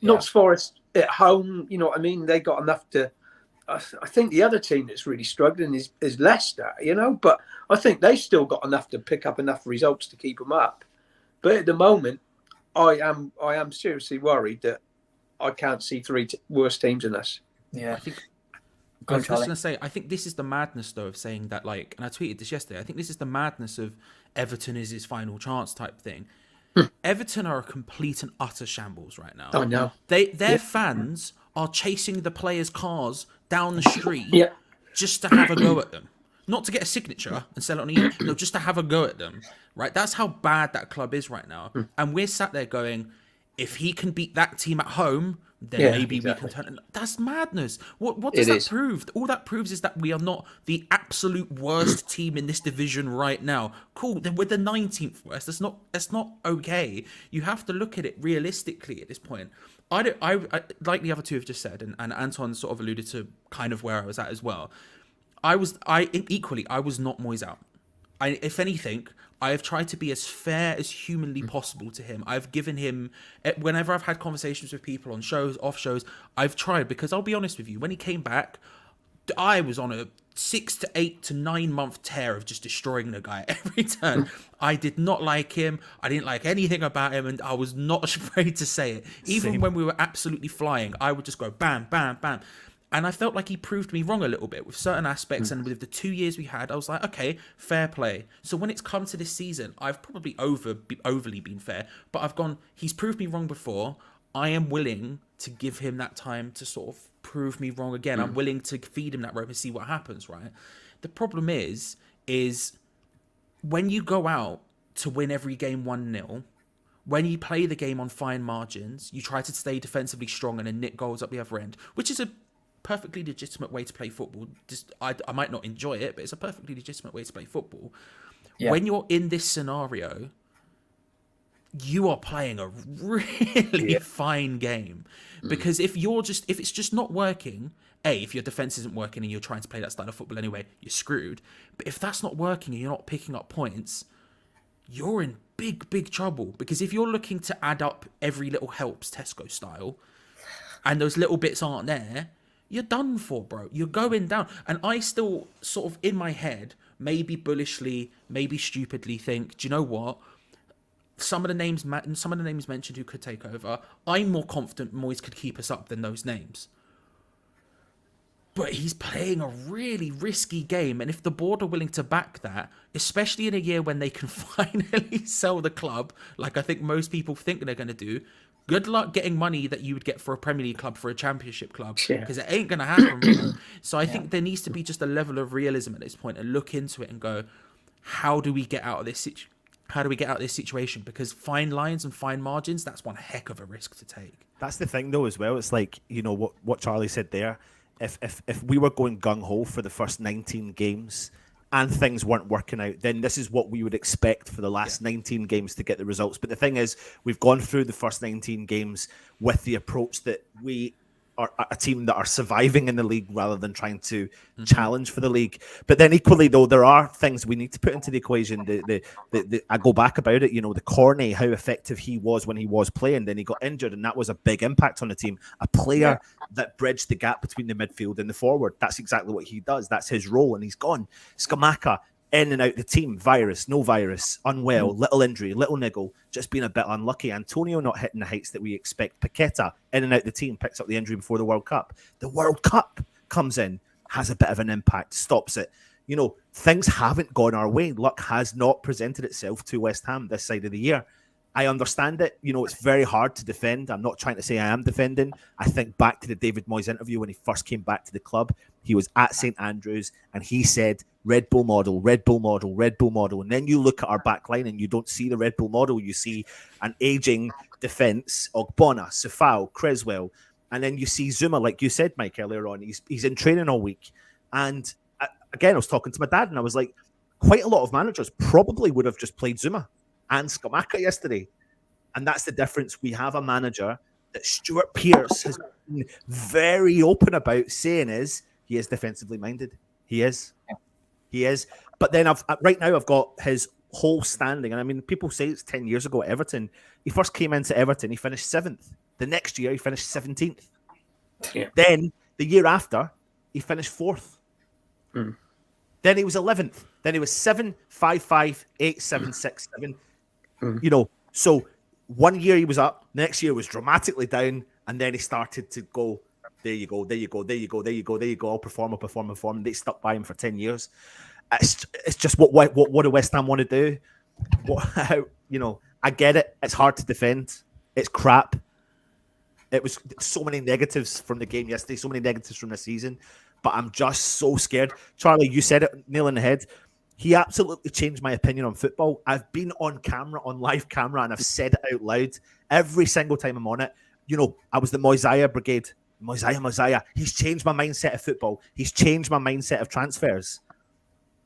S3: Notts Forest at home, you know what I mean? They got enough to. I think the other team that's really struggling is Leicester, but I think they've still got enough to pick up enough results to keep them up. But at the moment, I am seriously worried that I can't see 3 worse teams than us.
S1: Yeah,
S4: I was just going to say, I think this is the madness, though, of saying that, like, and I tweeted this yesterday, I think this is the madness of Everton is his final chance type thing. Everton are a complete and utter shambles right now.
S3: Oh, no.
S4: Their fans are chasing the players' cars down the street just to have a go at them. Not to get a signature and sell it on eBay. No, just to have a go at them. Right? That's how bad that club is right now. And we're sat there going, If he can beat that team at home, then
S3: Yeah,
S4: maybe
S3: exactly.
S4: we can turn. That's madness. What does
S3: It
S4: that
S3: is.
S4: prove? All that proves is that we are not the absolute worst team in this division right now. Cool, then we're the 19th worst. That's not okay. You have to look at it realistically at this point. I like the other two have just said, and Anton sort of alluded to kind of where I was at as well. I was not Moyes out. If anything, I have tried to be as fair as humanly possible to him. I've given him, whenever I've had conversations with people on shows, off shows, I've tried, because I'll be honest with you, when he came back, I was on a 6 to 8 to 9 month tear of just destroying the guy every turn. I did not like him. I didn't like anything about him, and I was not afraid to say it. Even
S6: Same.
S4: when we were absolutely flying, I would just go bam, bam, bam. And I felt like he proved me wrong a little bit with certain aspects. And with the 2 years we had, I was like, okay, fair play. So when it's come to this season, I've probably overly been fair, but I've gone, he's proved me wrong before. I am willing to give him that time to sort of prove me wrong again. I'm willing to feed him that rope and see what happens, right? The problem is when you go out to win every game 1-0, when you play the game on fine margins, you try to stay defensively strong and then nick goals up the other end, which is a perfectly legitimate way to play football. Just I might not enjoy it, but it's a perfectly legitimate way to play football.
S1: Yeah.
S4: When you're in this scenario, you are playing a really fine game, because if it's just not working, if your defense isn't working and you're trying to play that style of football anyway, you're screwed. But if that's not working and you're not picking up points, you're in big trouble, because if you're looking to add up every little helps Tesco style and those little bits aren't there, you're done for, bro. You're going down. And I still sort of in my head, maybe bullishly, maybe stupidly think, do you know what? Some of the names mentioned who could take over, I'm more confident Moyes could keep us up than those names. But he's playing a really risky game, and if the board are willing to back that, especially in a year when they can finally sell the club, like I think most people think they're going to do, good luck getting money that you would get for a Premier League club, for a Championship club, because it ain't going to happen. Bro. So I think there needs to be just a level of realism at this point and look into it and go, how do we get out of this situation? How do we get out of this situation? Because fine lines and fine margins, that's one heck of a risk to take.
S6: That's the thing, though, as well. It's like, you know, what Charlie said there. If we were going gung-ho for the first 19 games and things weren't working out, then this is what we would expect for the last 19 games to get the results. But the thing is, we've gone through the first 19 games with the approach that we are a team that are surviving in the league rather than trying to challenge for the league. But then equally, though, there are things we need to put into the equation. I go back about it, you know, the Corney, how effective he was when he was playing. Then he got injured, and that was a big impact on the team. A player that bridged the gap between the midfield and the forward. That's exactly what he does. That's his role, and he's gone. Skamaka, in and out the team, virus, no virus, unwell, little injury, little niggle, just being a bit unlucky. Antonio not hitting the heights that we expect. Paqueta, in and out the team, picks up the injury before the World Cup. The World Cup comes in, has a bit of an impact, stops it. You know, things haven't gone our way. Luck has not presented itself to West Ham this side of the year. I understand it. You know, it's very hard to defend. I'm not trying to say I am defending. I think back to the David Moyes interview when he first came back to the club. He was at St Andrews and he said, Red Bull model, Red Bull model, Red Bull model. And then you look at our back line and you don't see the Red Bull model. You see an aging defence, Ogbonna, Sefao, Creswell. And then you see Zuma, like you said, Mike, earlier on. He's in training all week. And again, I was talking to my dad and I was like, quite a lot of managers probably would have just played Zuma and Skamaka yesterday. And that's the difference. We have a manager that Stuart Pearce has been very open about saying he is defensively minded. He is. He is. But then right now I've got his whole standing. And I mean, people say it's 10 years ago at Everton. He first came into Everton. He finished 7th. The next year he finished 17th.
S3: Yeah.
S6: Then the year after he finished 4th. Then he was 11th. Then he was 7, 5, 5, 8, 7, 6, 7. You know, so 1 year he was up, next year was dramatically down, and then he started to go, there you go, there you go, there you go, there you go, there you go, I'll perform. And they stuck by him for 10 years. It's just what do West Ham want to do? You know, I get it. It's hard to defend. It's crap. It was so many negatives from the game yesterday, so many negatives from the season, but I'm just so scared. Charlie, you said it, nail in the head. He absolutely changed my opinion on football. I've been on camera, on live camera, and I've said it out loud every single time I'm on it. You know, I was the Moyes brigade. Moyes. He's changed my mindset of football. He's changed my mindset of transfers.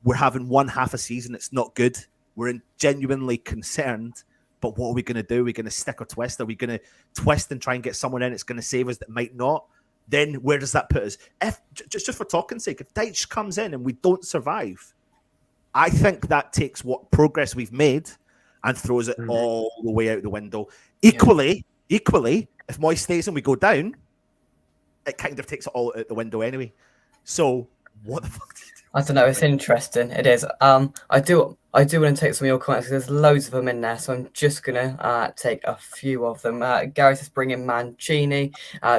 S6: We're having one half a season. It's not good. We're genuinely concerned. But what are we going to do? Are we going to stick or twist? Are we going to twist and try and get someone in that's going to save us that might not? Then where does that put us? If just for talking's sake, if Deitch comes in and we don't survive, I think that takes what progress we've made and throws it all the way out the window. Equally, if Moyes stays and we go down, it kind of takes it all out the window anyway. So what the fuck do you do?
S1: I don't know. It's interesting. It is. I do want to take some of your comments because there's loads of them in there. So I'm just gonna take a few of them. Gary says bring in Mancini.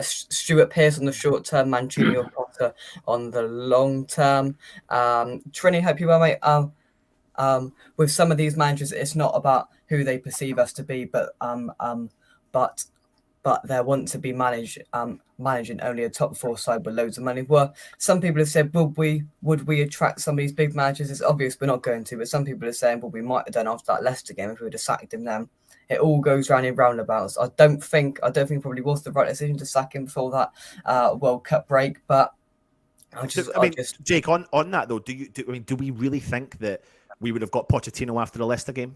S1: Stuart Pearce on the short term. Mancini or Potter on the long term. Trini, hope you well, mate. With some of these managers, it's not about who they perceive us to be, but they want to be managing only a top four side with loads of money. Well, some people have said, would we attract some of these big managers? It's obvious we're not going to, but some people are saying, well, we might have done after that Leicester game if we would have sacked him then. It all goes round in roundabouts. I don't think it probably was the right decision to sack him before that World Cup break, but
S6: Jake, on that though, do we really think that we would have got Pochettino after the Leicester game?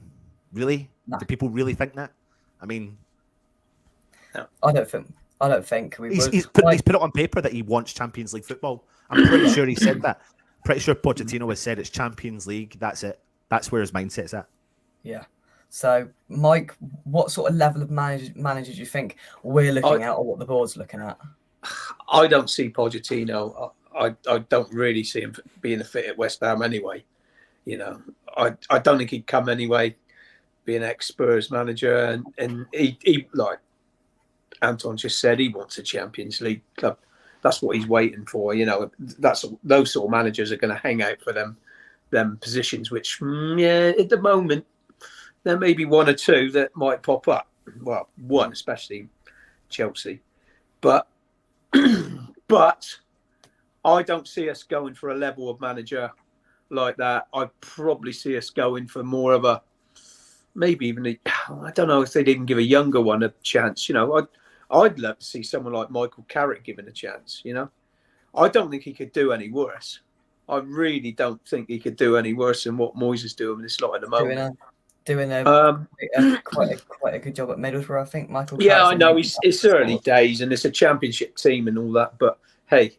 S6: Really?
S1: No.
S6: Do people really think that? I mean,
S1: I don't think we would.
S6: He's put it on paper that he wants Champions League football. I'm pretty sure he said that. Pretty sure Pochettino has said it's Champions League. That's it. That's where his mindset's at.
S1: Yeah. So, Mike, what sort of level of managers do you think we're looking at, or what the board's looking at?
S3: I don't see Pochettino. I don't really see him being a fit at West Ham anyway. You know, I don't think he'd come anyway, be an ex-Spurs manager, and he like Anton just said, he wants a Champions League club. That's what he's waiting for. You know, those sort of managers are going to hang out for them positions. Which, at the moment, there may be one or two that might pop up. Well, one especially, Chelsea, but I don't see us going for a level of manager like that. I probably see us going for more of a, maybe even I don't know if they didn't give a younger one a chance. You know, I'd love to see someone like Michael Carrick given a chance. You know, I don't think he could do any worse. I really don't think he could do any worse than what Moyes is doing this lot at the moment.
S1: Doing quite a good job at Middlesbrough, I think. Michael.
S3: Yeah,
S1: Carrick's
S3: I know it's early days and it's a championship team and all that, but hey,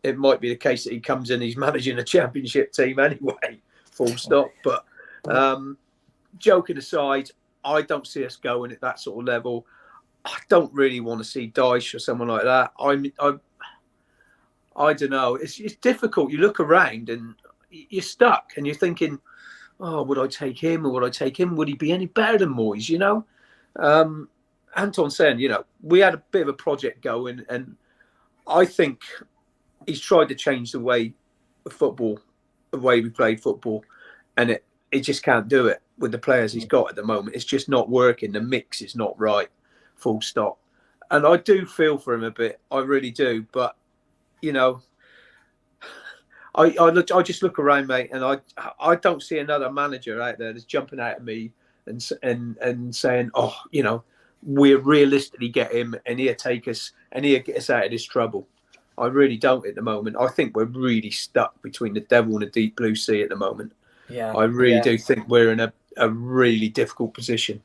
S3: it might be the case that he comes in, he's managing a championship team anyway. Full stop. But joking aside, I don't see us going at that sort of level. I don't really want to see Dyche or someone like that. I don't know. It's difficult. You look around and you're stuck, and you're thinking, "Oh, would I take him or would I take him? Would he be any better than Moyes?" You know, Anton saying, you know, we had a bit of a project going, and I think he's tried to change the way of football, the way we played football, and it just can't do it with the players he's got at the moment. It's just not working. The mix is not right. Full stop. And I do feel for him a bit. I really do. But you know, I just look around, mate, and I don't see another manager out there that's jumping out at me and saying, oh, you know, we'll realistically get him and he'll take us and he'll get us out of this trouble. I really don't at the moment. I think we're really stuck between the devil and the deep blue sea at the moment.
S1: Yeah,
S3: I really do think we're in a really difficult position.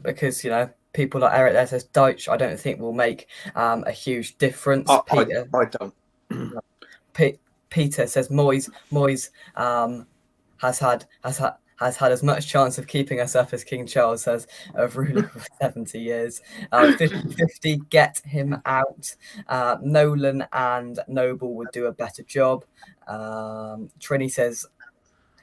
S1: Because, you know, people like Eric there says Dyche, I don't think will make a huge difference.
S3: I don't.
S1: Peter says Moyes has had as much chance of keeping us up as King Charles has of ruling for 70 years. 50-50, get him out. Nolan and Noble would do a better job. Trini says,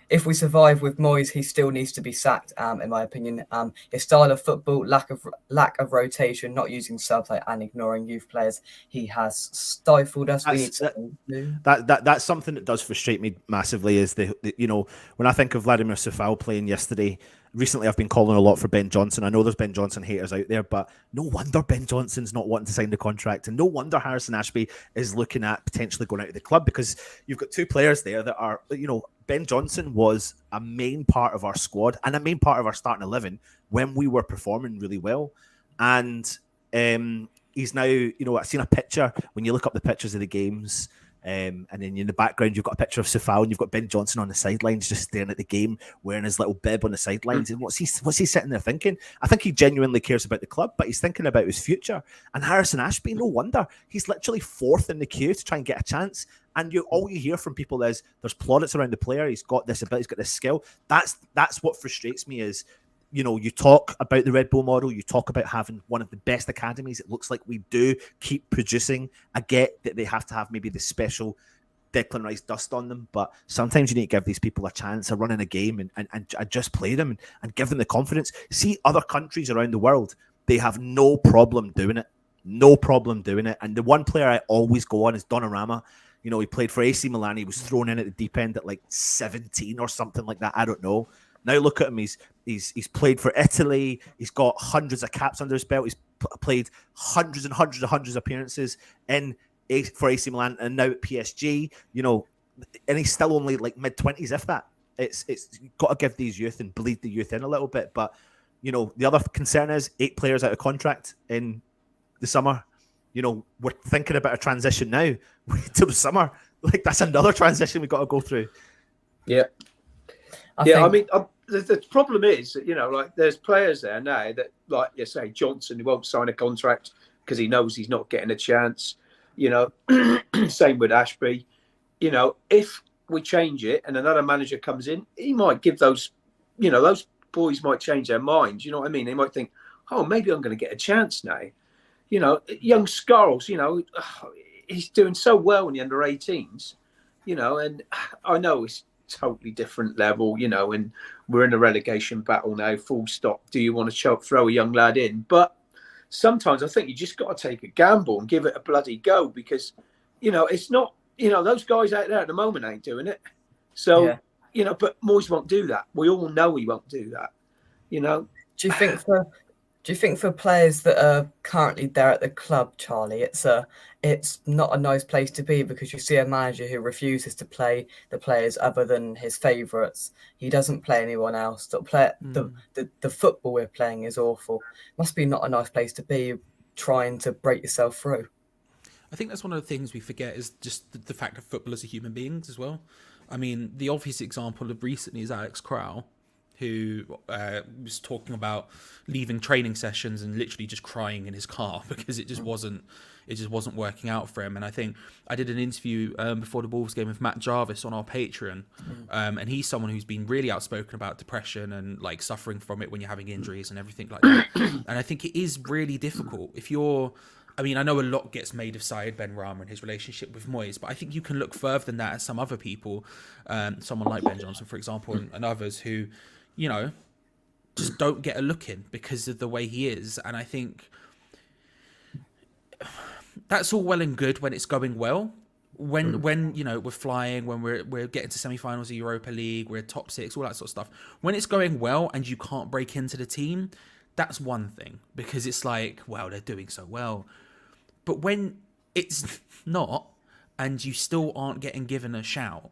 S1: if we survive with Moyes, he still needs to be sacked, in my opinion. His style of football, lack of rotation, not using subs and ignoring youth players, he has stifled us.
S6: That's something that does frustrate me massively. Is the you know, when I think of Vladimir Safal playing yesterday, recently I've been calling a lot for Ben Johnson. I know there's Ben Johnson haters out there, but no wonder Ben Johnson's not wanting to sign the contract, and no wonder Harrison Ashby is looking at potentially going out of the club, because you've got two players there that are, Ben Johnson was a main part of our squad and a main part of our starting 11 when we were performing really well. And he's now, I've seen a picture, when you look up the pictures of the games, and then in the background you've got a picture of Safal and you've got Ben Johnson on the sidelines just staring at the game, wearing his little bib on the sidelines. And what's he sitting there thinking? I think he genuinely cares about the club, but he's thinking about his future. And Harrison Ashby, no wonder, he's literally fourth in the queue to try and get a chance. And all you hear from people is there's plaudits around the player. He's got this ability, he's got this skill. That's what frustrates me is, you talk about the Red Bull model, you talk about having one of the best academies. It looks like we do keep producing. I get that they have to have maybe the special Declan Rice dust on them, but sometimes you need to give these people a chance of running a game and just play them and give them the confidence. See other countries around the world, they have no problem doing it. No problem doing it. And the one player I always go on is Donnarumma. He played for AC Milan. He was thrown in at the deep end at like 17 or something like that. I don't know. Now look at him. He's played for Italy. He's got hundreds of caps under his belt. He's played hundreds and hundreds and hundreds of appearances for AC Milan and now at PSG. And he's still only like mid-20s, if that. It's you've got to give these youth and bleed the youth in a little bit. But the other concern is 8 players out of contract in the summer. We're thinking about a transition now. Wait till the summer. Like, that's another transition we've got to go through.
S3: Yeah. The problem is, there's players there now that, like you say, Johnson, who won't sign a contract because he knows he's not getting a chance. Same with Ashby. If we change it and another manager comes in, he might give those boys might change their minds. You know what I mean? They might think, oh, maybe I'm going to get a chance now. Young Scarles, he's doing so well in the under 18s, and I know it's totally different level, and we're in a relegation battle now, full stop. Do you want to throw a young lad in? But sometimes I think you just got to take a gamble and give it a bloody go, because, it's not, those guys out there at the moment ain't doing it. So, but Moyes won't do that. We all know he won't do that,
S1: Do you think for players that are currently there at the club, Charlie, it's not a nice place to be, because you see a manager who refuses to play the players other than his favourites. He doesn't play anyone else. The football we're playing is awful. Must be not a nice place to be, trying to break yourself through.
S4: I think that's one of the things we forget is just the fact of footballers are human beings as well. I mean, the obvious example of recently is Alex Crowell, who was talking about leaving training sessions and literally just crying in his car because it just wasn't working out for him. And I think I did an interview before the Wolves game with Matt Jarvis on our Patreon, and he's someone who's been really outspoken about depression and like suffering from it when you're having injuries and everything like that. And I think it is really difficult I know a lot gets made of Saïd Benrahma and his relationship with Moyes, but I think you can look further than that at some other people, someone like Ben Johnson, for example, and others who, just don't get a look in because of the way he is. And I think that's all well and good when it's going well. When we're flying, when we're getting to semi-finals of Europa League, we're top 6, all that sort of stuff. When it's going well and you can't break into the team, that's one thing, because it's like, wow, they're doing so well. But when it's not, and you still aren't getting given a shout,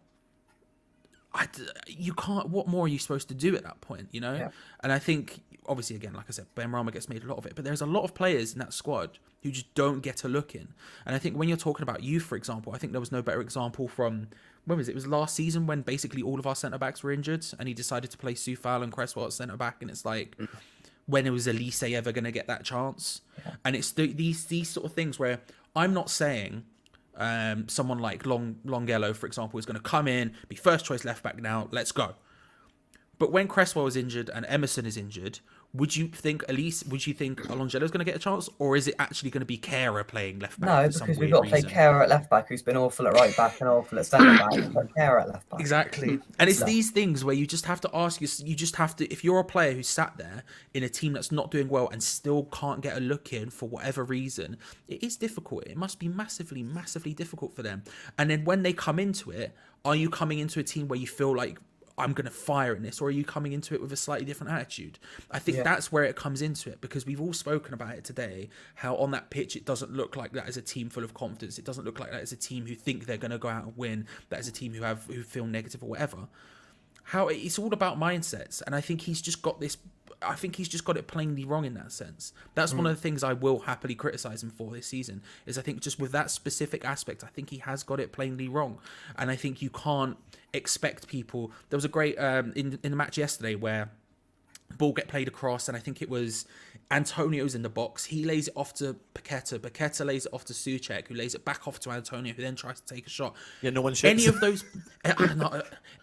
S4: you can't. What more are you supposed to do at that point? Yeah. And I think, obviously, again, like I said, Benrahma gets made a lot of it, but there's a lot of players in that squad who just don't get a look in. And I think when you're talking about youth, for example, I think there was no better example from, when was it? It was last season when basically all of our centre backs were injured, and he decided to play Soufal and Cresswell at centre back, and it's like, when was Elise ever going to get that chance? Yeah. And it's these sort of things where I'm not saying someone like Longelo, for example, is going to come in, be first choice left back now, let's go. But when Cresswell is injured and Emerson is injured, would you think Longelo's going to get a chance, or is it actually going to be Kehrer playing left back?
S1: No, because we've got to play Kehrer at left back, who's been awful at right back and awful at centre back. We've got Kehrer at left back.
S4: Exactly. And it's these things where you just have to ask, you just have to, if you're a player who's sat there in a team that's not doing well and still can't get a look in for whatever reason, it is difficult. It must be massively, massively difficult for them. And then when they come into it, are you coming into a team where you feel like, I'm going to fire in this, or are you coming into it with a slightly different attitude? I think that's where it comes into it, because we've all spoken about it today, how on that pitch it doesn't look like that is a team full of confidence. It doesn't look like that is a team who think they're going to go out and win. That is a team who feel negative or whatever. How it's all about mindsets, and I think he's just got this. I think he's just got it plainly wrong in that sense. That's one of the things I will happily criticize him for this season. Is I think just with that specific aspect, I think he has got it plainly wrong, and I think you can't expect people. There was a great in the match yesterday where ball get played across, and I think it was Antonio's in the box. He lays it off to Paqueta. Paqueta lays it off to Souček, who lays it back off to Antonio, who then tries to take a shot.
S6: Yeah, no one shoots.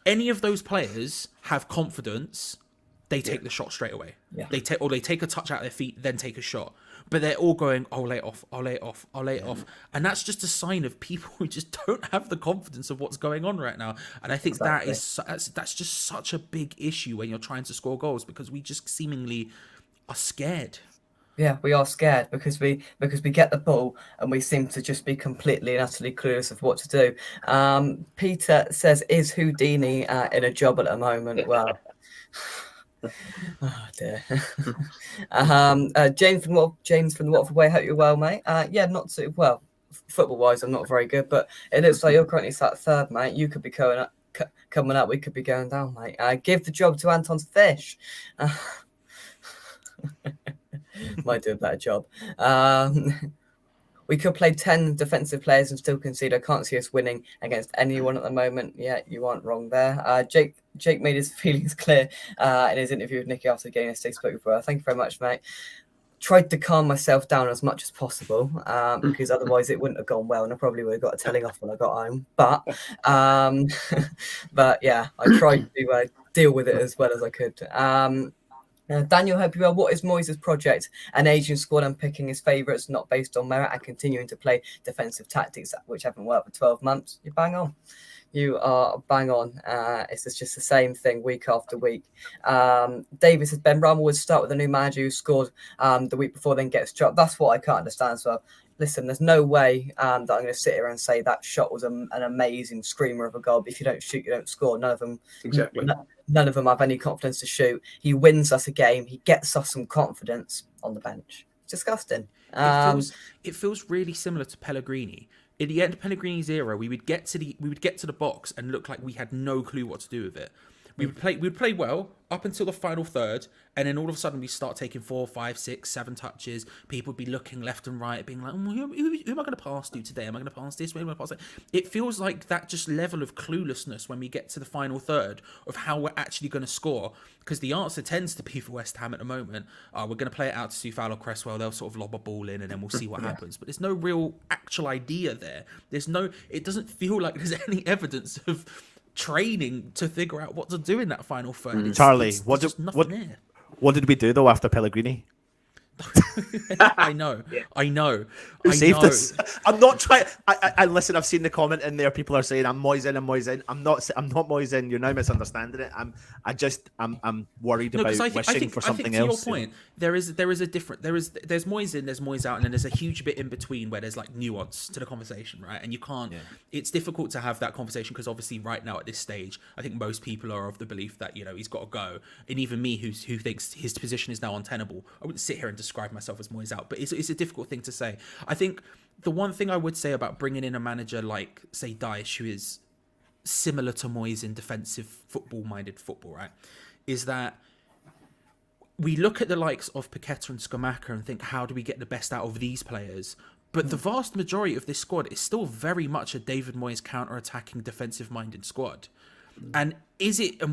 S4: Any of those players have confidence. They take the shot straight away.
S1: Yeah.
S4: They take a touch out of their feet, then take a shot. But they're all going, I'll lay it off, I'll lay it off, I'll lay it off. And that's just a sign of people who just don't have the confidence of what's going on right now. And I think that's just such a big issue when you're trying to score goals, because we just seemingly are scared.
S1: Yeah, we are scared because we get the ball and we seem to just be completely and utterly clueless of what to do. Peter says, is Houdini in a job at the moment? Well, oh dear. James from the Watford Way, hope you're well, mate. Yeah, not too well. Football wise, I'm not very good, but it looks like you're currently sat third, mate. You could be coming up. We could be going down, mate. Give the job to Anton's Fish. Might do a better job. We could play 10 defensive players and still concede. I can't see us winning against anyone at the moment. Yeah, you aren't wrong there. Jake made his feelings clear in his interview with Nicky after the game yesterday. Spoke for. Thank you very much, mate. Tried to calm myself down as much as possible because otherwise it wouldn't have gone well, and I probably would have got a telling off when I got home. But yeah, I tried to deal with it as well as I could. Daniel, hope you well. What is Moyes' project? An aging squad and picking his favourites, not based on merit, and continuing to play defensive tactics which haven't worked for 12 months. You're bang on. You are bang on. It's just the same thing week after week. David says Ben Rummel would start with a new manager who scored the week before, then gets dropped. That's what I can't understand as well. Listen, there's no way that I'm going to sit here and say that shot was an amazing screamer of a goal. But if you don't shoot, you don't score. None of them have any confidence to shoot. He wins us a game. He gets us some confidence on the bench. It's disgusting.
S4: It feels really similar to Pellegrini. In the end of Pellegrini's era, we would get to the box and look like we had no clue what to do with it. We would play well up until the final third, and then all of a sudden we start taking 4, 5, 6, 7 touches. People would be looking left and right, being like, who am I going to pass to today? Am I going to pass this? Where am I going to pass that? It feels like that just level of cluelessness when we get to the final third of how we're actually going to score. Because the answer tends to be for West Ham at the moment, we're going to play it out to Soufal or Cresswell. They'll sort of lob a ball in and then we'll see what happens. But there's no real actual idea there. It doesn't feel like there's any evidence of training to figure out what to do in that final third.
S6: Charlie,
S4: what
S6: did we do though after Pellegrini?
S4: I know.
S6: Who saved us? I'm not trying. I listen. I've seen the comment in there. People are saying I'm Moyes in. I'm not Moyes in. You're now misunderstanding it. I'm worried about wishing for something else.
S4: To your point, there's Moyes in, there's Moyes out, and then there's a huge bit in between where there's like nuance to the conversation, right? And you can't. Yeah. It's difficult to have that conversation because obviously right now at this stage, I think most people are of the belief that he's got to go, and even me who thinks his position is now untenable, I wouldn't sit here and describe myself as Moyes out, but it's a difficult thing to say. I think the one thing I would say about bringing in a manager like, say, Dyche, who is similar to Moyes in defensive football-minded football, right, is that we look at the likes of Paqueta and Scamacca and think, how do we get the best out of these players? But the vast majority of this squad is still very much a David Moyes counter-attacking defensive-minded squad. And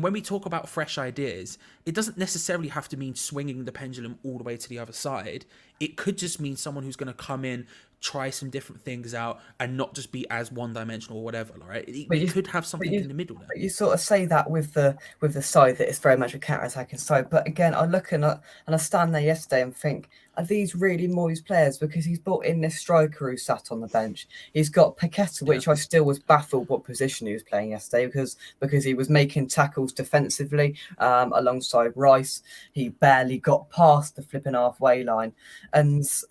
S4: when we talk about fresh ideas, it doesn't necessarily have to mean swinging the pendulum all the way to the other side. It could just mean someone who's going to come in, try some different things out, and not just be as one-dimensional or whatever, right? You could have something in the middle there.
S1: But you sort of say that with the side that it's very much a counter-attacking side. But again, I look and I stand there yesterday and think, are these really Moyes players? Because he's brought in this striker who sat on the bench. He's got Paqueta, which I still was baffled what position he was playing yesterday because he was making tackles defensively alongside Rice. He barely got past the flipping halfway line, and this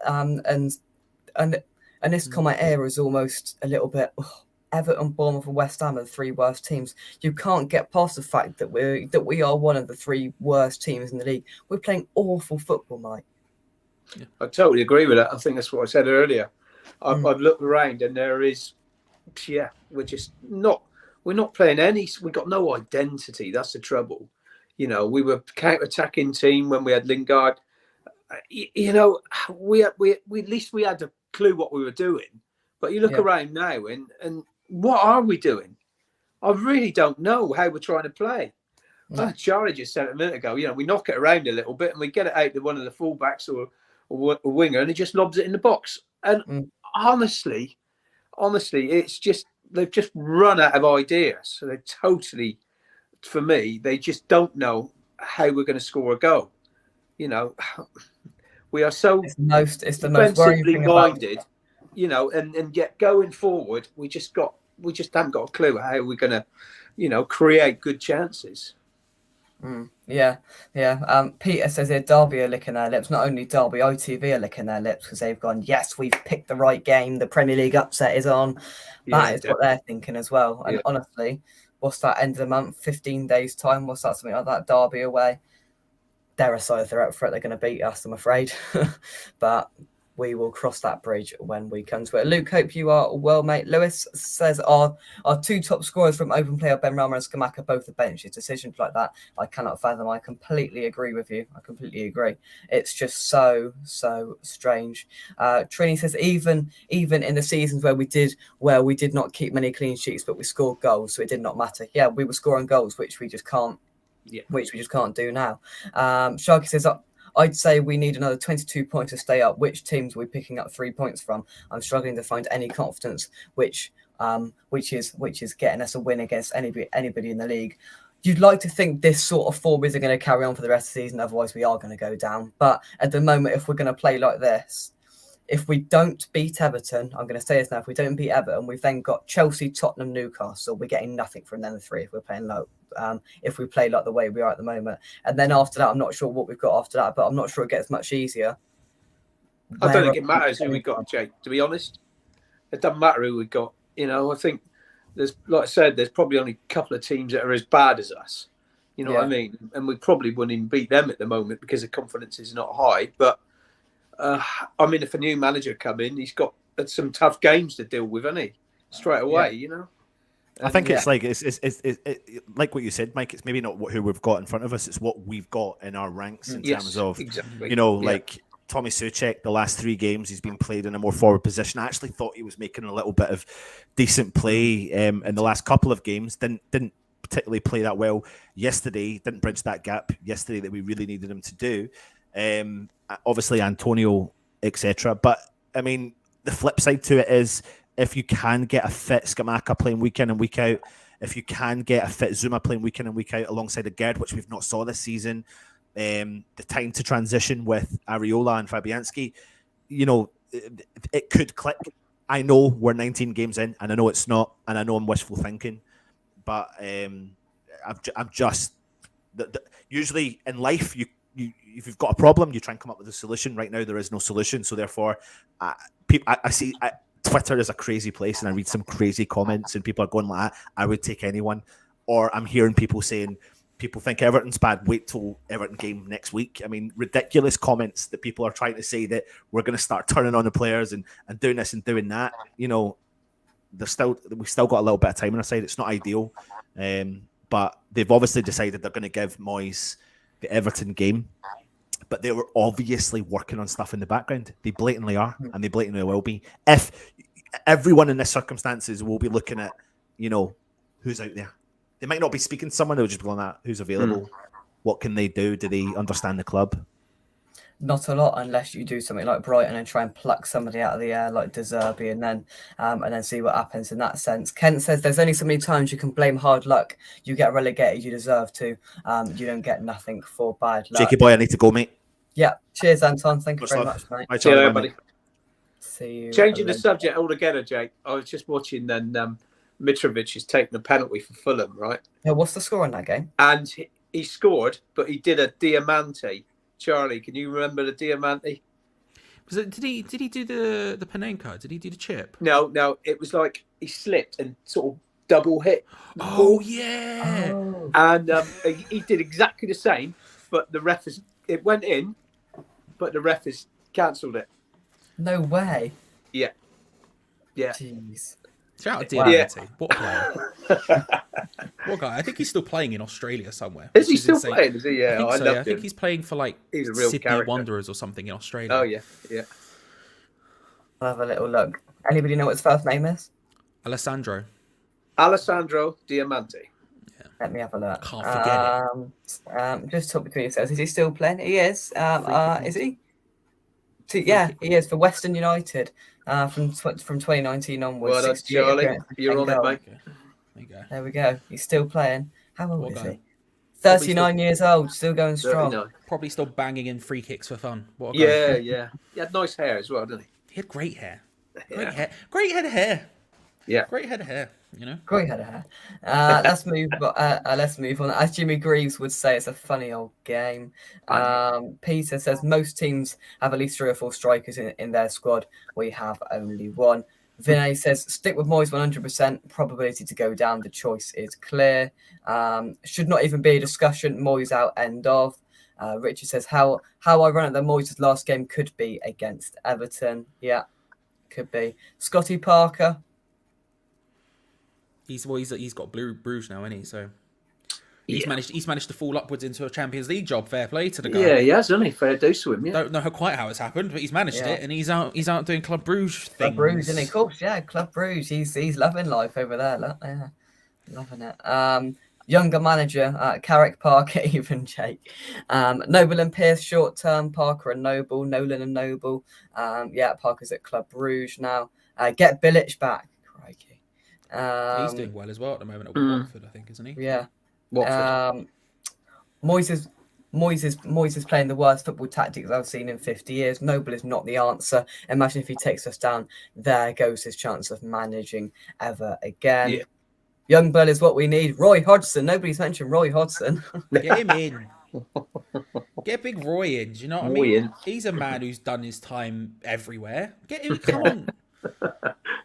S1: comment here is almost a little bit. Everton, Bournemouth, and West Ham are the 3 worst teams. You can't get past the fact that we are one of the 3 worst teams in the league. We're playing awful football, Mike.
S3: I totally agree with that. I think that's what I said earlier. I've looked around and there is, we're not playing any. We've got no identity. That's the trouble. You know, we were counter-attacking team when we had Lingard. You know, we at least we had a clue what we were doing. But you look around now and what are we doing? I really don't know how we're trying to play. No. Charlie just said it a minute ago, you know, we knock it around a little bit and we get it out to one of the fullbacks or a winger and he just lobs it in the box. And honestly, it's just, they've just run out of ideas. So they totally, for me, they just don't know how we're going to score a goal. You know, we are so
S1: it's the most worrying thing
S3: minded, you know, and yet going forward, we just haven't got a clue how we're going to, you know, create good chances.
S1: Yeah. Peter says here, Derby are licking their lips. Not only Derby, ITV are licking their lips because they've gone, yes, we've picked the right game. The Premier League upset is on. That is what they're thinking as well. And honestly, what's that end of the month? 15 days time? What's that? Something like that? Derby away. They're a side, if they're up for it, they're going to beat us, I'm afraid. But we will cross that bridge when we come to it. Luke, hope you are well, mate. Lewis says our 2 top scorers from open play are Ben Rama and Skamaka, both the benches. Decisions like that, I cannot fathom. I completely agree with you. I completely agree. It's just so strange. Trini says even in the seasons where we did not keep many clean sheets, but we scored goals, so it did not matter. Yeah, we were scoring goals, which we just can't. Which we just can't do now. Sharky says, I'd say we need another 22 points to stay up. Which teams are we picking up 3 points from? I'm struggling to find any confidence, which is getting us a win against anybody in the league. You'd like to think this sort of form isn't going to carry on for the rest of the season, otherwise we are going to go down. But at the moment, if we're going to play like this, if we don't beat Everton, I'm going to say this now, if we don't beat Everton, we've then got Chelsea, Tottenham, Newcastle. We're getting nothing from them 3 if we're playing low. If we play like the way we are at the moment. And then after that, I'm not sure what we've got after that, but I'm not sure it gets much easier.
S3: I don't think it matters who we got, Jake, to be honest. It doesn't matter who we got. You know, I think there's, like I said, there's probably only a couple of teams that are as bad as us. You know what I mean? And we probably wouldn't even beat them at the moment because the confidence is not high. But I mean, if a new manager come in, he's got some tough games to deal with, hasn't he? Straight away, you know.
S6: I think it's like it's like what you said, Mike. It's maybe not who we've got in front of us; it's what we've got in our ranks in terms of, you know, like Tommy Soucek. The last 3 games, he's been played in a more forward position. I actually thought he was making a little bit of decent play in the last couple of games. Didn't particularly play that well yesterday. Didn't bridge that gap yesterday that we really needed him to do. Obviously, Antonio, etc. But I mean, the flip side to it is, if you can get a fit Skamaka playing week in and week out, if you can get a fit Zuma playing week in and week out alongside a Gerd, which we've not saw this season, the time to transition with Areola and Fabianski, you know, it could click. I know we're 19 games in, and I know it's not, and I know I'm wishful thinking, but I'm just usually in life if you've got a problem, you try and come up with a solution. Right now, there is no solution, so therefore, I see. Twitter is a crazy place, and I read some crazy comments, and people are going like, I would take anyone. Or I'm hearing people saying, people think Everton's bad, wait till Everton game next week. I mean, ridiculous comments that people are trying to say that we're going to start turning on the players and doing this and doing that. You know, we've still got a little bit of time on our side. It's not ideal, but they've obviously decided they're going to give Moyes the Everton game. But they were obviously working on stuff in the background. They blatantly are, and they blatantly will be. If everyone in this circumstances will be looking at, you know, who's out there. They might not be speaking to someone, they'll just be on that, who's available, what can they do, do they understand the club?
S1: Not a lot, unless you do something like Brighton and try and pluck somebody out of the air like De Zerbi, and then see what happens in that sense. Kent says there's only so many times you can blame hard luck. You get relegated, you deserve to. You don't get nothing for bad luck.
S6: Jakey boy, I need to go, mate.
S1: Yeah. Cheers, Anton. Thank you very much, mate.
S3: See you later, buddy.
S1: See you.
S3: Changing the subject altogether, Jake. I was just watching then Mitrovic is taking a penalty for Fulham, right?
S1: Yeah, what's the score in that game?
S3: And he scored, but he did a Diamante. Charlie, can you remember the Diamante?
S4: Did he do the Panenka? Did he do the chip?
S3: No, it was like he slipped and sort of double hit the
S4: Oh
S3: ball.
S4: yeah.
S1: Oh,
S3: And he did exactly the same, but it went in, but the ref has cancelled it.
S1: no way.
S3: Yeah.
S1: Jeez.
S4: Shout out
S1: Wow.
S4: Diamante. What a player. What a guy. I think he's still playing in Australia somewhere.
S3: Is he
S4: which
S3: still
S4: insane.
S3: playing? Is he? Yeah,
S4: I think
S3: I
S4: so.
S3: loved
S4: Yeah. I think
S3: him.
S4: he's playing for like
S3: He's a real
S4: Sydney
S3: character.
S4: Wanderers or something in Australia.
S3: Oh, yeah.
S1: I'll have a little look. Anybody know what his first name is?
S4: Alessandro.
S3: Alessandro Diamante.
S1: Let me have a look.
S4: Can't forget
S1: Just talk between yourselves. Is he still playing? He is. Is he?
S4: Free kick.
S1: He is for Western United. From 2019 onwards.
S3: Well done,
S1: 68
S3: Charlie.
S1: appearances,
S3: You're
S1: 10
S3: on it,
S1: goals.
S3: mate.
S4: Okay. There you go.
S1: There we go. He's still playing. How old
S4: What
S1: is
S4: guy?
S1: he? 39 years old, still going strong.
S3: 39.
S4: Probably still banging in free kicks for fun. What a guy.
S3: Yeah. He had nice hair as well, didn't
S4: He had great hair.
S3: he?
S4: Great hair. Great head of hair.
S3: Yeah.
S4: Great head of hair. You know.
S1: Great head of hair. Let's move on. As Jimmy Greaves would say, it's a funny old game. Peter says most teams have at least 3 or 4 strikers in their squad. We have only 1. Vinay says stick with Moyes 100%. Probability to go down. The choice is clear. Should not even be a discussion. Moyes out. End of. Richard says how ironic that Moyes' last game could be against Everton. Yeah, could be. Scotty Parker.
S4: He's got Bruges now, isn't he? So he's managed to fall upwards into a Champions League job. Fair play to the guy.
S3: Yeah, he has, hasn't he? Fair dues to him, yeah.
S4: Don't know quite how it's happened, but he's managed it, and he's out doing Club Bruges things.
S1: Club Bruges, isn't he? Of course, yeah, Club Bruges. He's loving life over there. Yeah, loving it. Younger manager, Carrick, Parker, even Jake. Noble and Pearce, short term. Parker and Noble, Nolan and Noble. Parker's at Club Bruges now. Get Bilic back. Crikey.
S4: He's doing well as well at the moment at Watford, I think, isn't he?
S1: Yeah.
S3: Watford.
S1: Moyes is playing the worst football tactics I've seen in 50 years. Noble is not the answer. Imagine if he takes us down. There goes his chance of managing ever again.
S3: Yeah.
S1: Young blood is what we need. Roy Hodgson. Nobody's mentioned Roy Hodgson.
S4: Get him in. Get Big Roy in. Do you know what I
S3: Roy
S4: mean?
S3: in.
S4: He's a man who's done his time everywhere. Get him. Come on.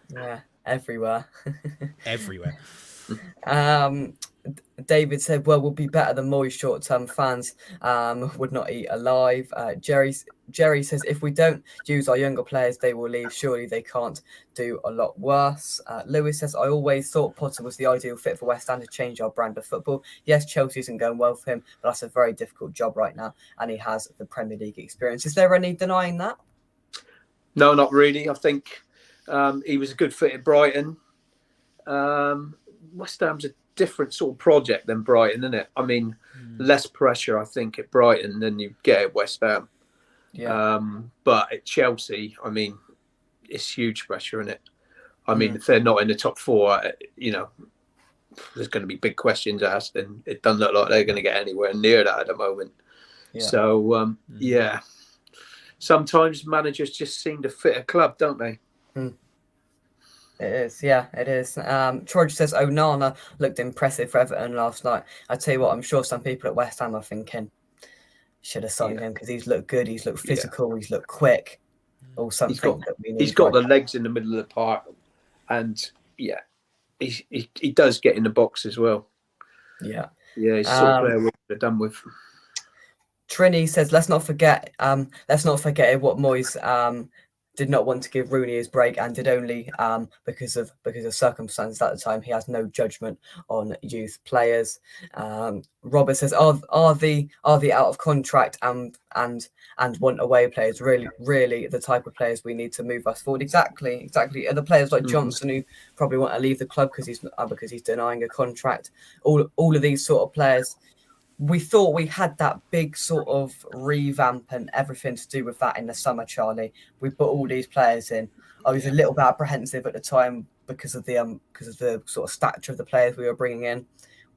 S1: Yeah, everywhere.
S4: Everywhere.
S1: David said, well, we'll be better than Moyes. Short-term fans would not eat alive. Jerry says, if we don't use our younger players, they will leave. Surely they can't do a lot worse. Lewis says, I always thought Potter was the ideal fit for West Ham to change our brand of football. Yes, Chelsea isn't going well for him, but that's a very difficult job right now, and he has the Premier League experience. Is there any denying that?
S3: No, not really. I think he was a good fit at Brighton. West Ham's a different sort of project than Brighton, isn't it? I mean, less pressure, I think, at Brighton than you get at West Ham.
S1: Yeah.
S3: But at Chelsea, I mean, it's huge pressure, isn't it? I mean, if they're not in the top 4, there's going to be big questions asked, and it doesn't look like they're going to get anywhere near that at the moment.
S1: Yeah.
S3: So, sometimes managers just seem to fit a club, don't they?
S1: It is, yeah, it is. George says Onana looked impressive for Everton last night. I tell you what, I'm sure some people at West Ham are thinking should have signed him because he's looked good, he's looked physical, he's looked quick, or something that we need.
S3: He's got the legs in the middle of the park, and he does get in the box as well.
S1: Yeah,
S3: he's sort of player we're done with.
S1: Trini says, let's not forget what Moyes did not want to give Rooney his break and did only because of circumstances at the time. He has no judgment on youth players. Robert says, are the out of contract and want away players really the type of players we need to move us forward? Exactly. Are the players like Johnson who probably want to leave the club because he's denying a contract? All of these sort of players. We thought we had that big sort of revamp and everything to do with that in the summer, Charlie. We put all these players in. I was a little bit apprehensive at the time because of the sort of stature of the players we were bringing in.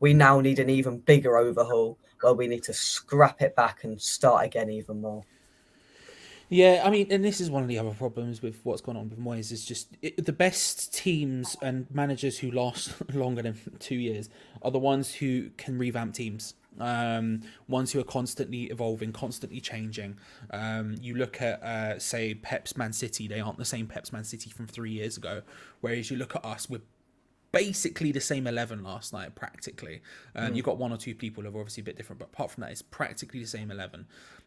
S1: We now need an even bigger overhaul where we need to scrap it back and start again even more.
S4: Yeah, I mean, and this is one of the other problems with what's gone on with Moyes is just the best teams and managers who last longer than 2 years are the ones who can revamp teams. ones who are constantly evolving, constantly changing. You look at, say, Pep's Man City, they aren't the same Pep's Man City from 3 years ago. Whereas you look at us, we're basically the same 11 last night, practically. You've got one or two people who are obviously a bit different, but apart from that, it's practically the same 11.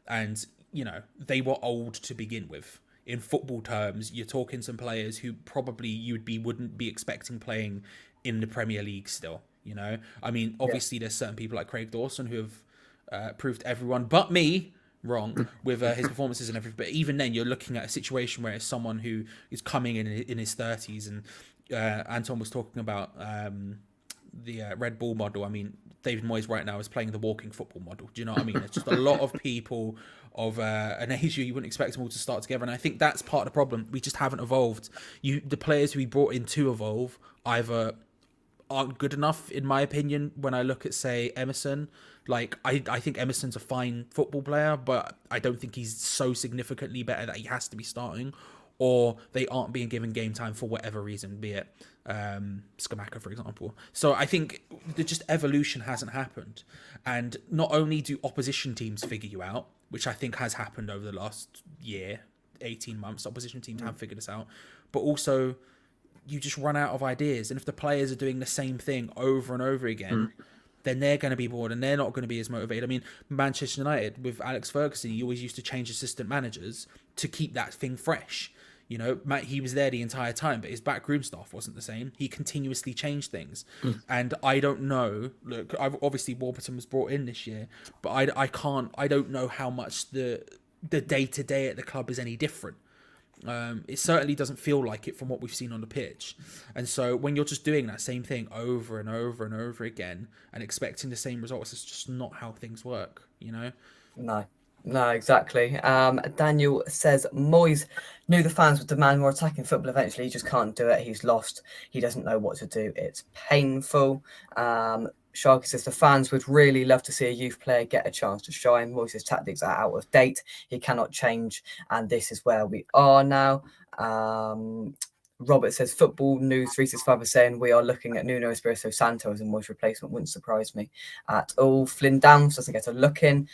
S4: And, you know, they were old to begin with. In football terms, you're talking some players who probably wouldn't be expecting playing in the Premier League still. You know, I mean, obviously there's certain people like Craig Dawson who have proved everyone but me wrong with his performances and everything. But even then, you're looking at a situation where it's someone who is coming in his 30s, and Anton was talking about the Red Bull model. I mean, David Moyes right now is playing the walking football model. Do you know what I mean? It's just a lot of people of an age you wouldn't expect them all to start together, and I think that's part of the problem. We just haven't evolved. The players who we brought in to evolve either aren't good enough, in my opinion. When I look at, say, Emerson, like I think Emerson's a fine football player, but I don't think he's so significantly better that he has to be starting, or they aren't being given game time for whatever reason, be it Skamaka, for example. So I think just evolution hasn't happened. And not only do opposition teams figure you out, which I think has happened over the last year, 18 months, opposition teams have figured us out, but also you just run out of ideas. And if the players are doing the same thing over and over again, then they're going to be bored and they're not going to be as motivated. I mean, Manchester United with Alex Ferguson, he always used to change assistant managers to keep that thing fresh. You know, he was there the entire time, but his backroom staff wasn't the same. He continuously changed things. And I don't know, look, obviously Warburton was brought in this year, but I don't know how much the day-to-day at the club is any different. It certainly doesn't feel like it from what we've seen on the pitch. And so when you're just doing that same thing over and over and over again and expecting the same results, it's just not how things work, you know?
S1: No, exactly. Daniel says Moyes knew the fans would demand more attacking football eventually. He just can't do it. He's lost. He doesn't know what to do. It's painful. Sharky says the fans would really love to see a youth player get a chance to shine. Moyes' tactics are out of date. He cannot change, and this is where we are now. Robert says Football News 365 is saying we are looking at Nuno Espirito Santo as a Moyes replacement. Wouldn't surprise me at all. Flynn Downs doesn't get a look in.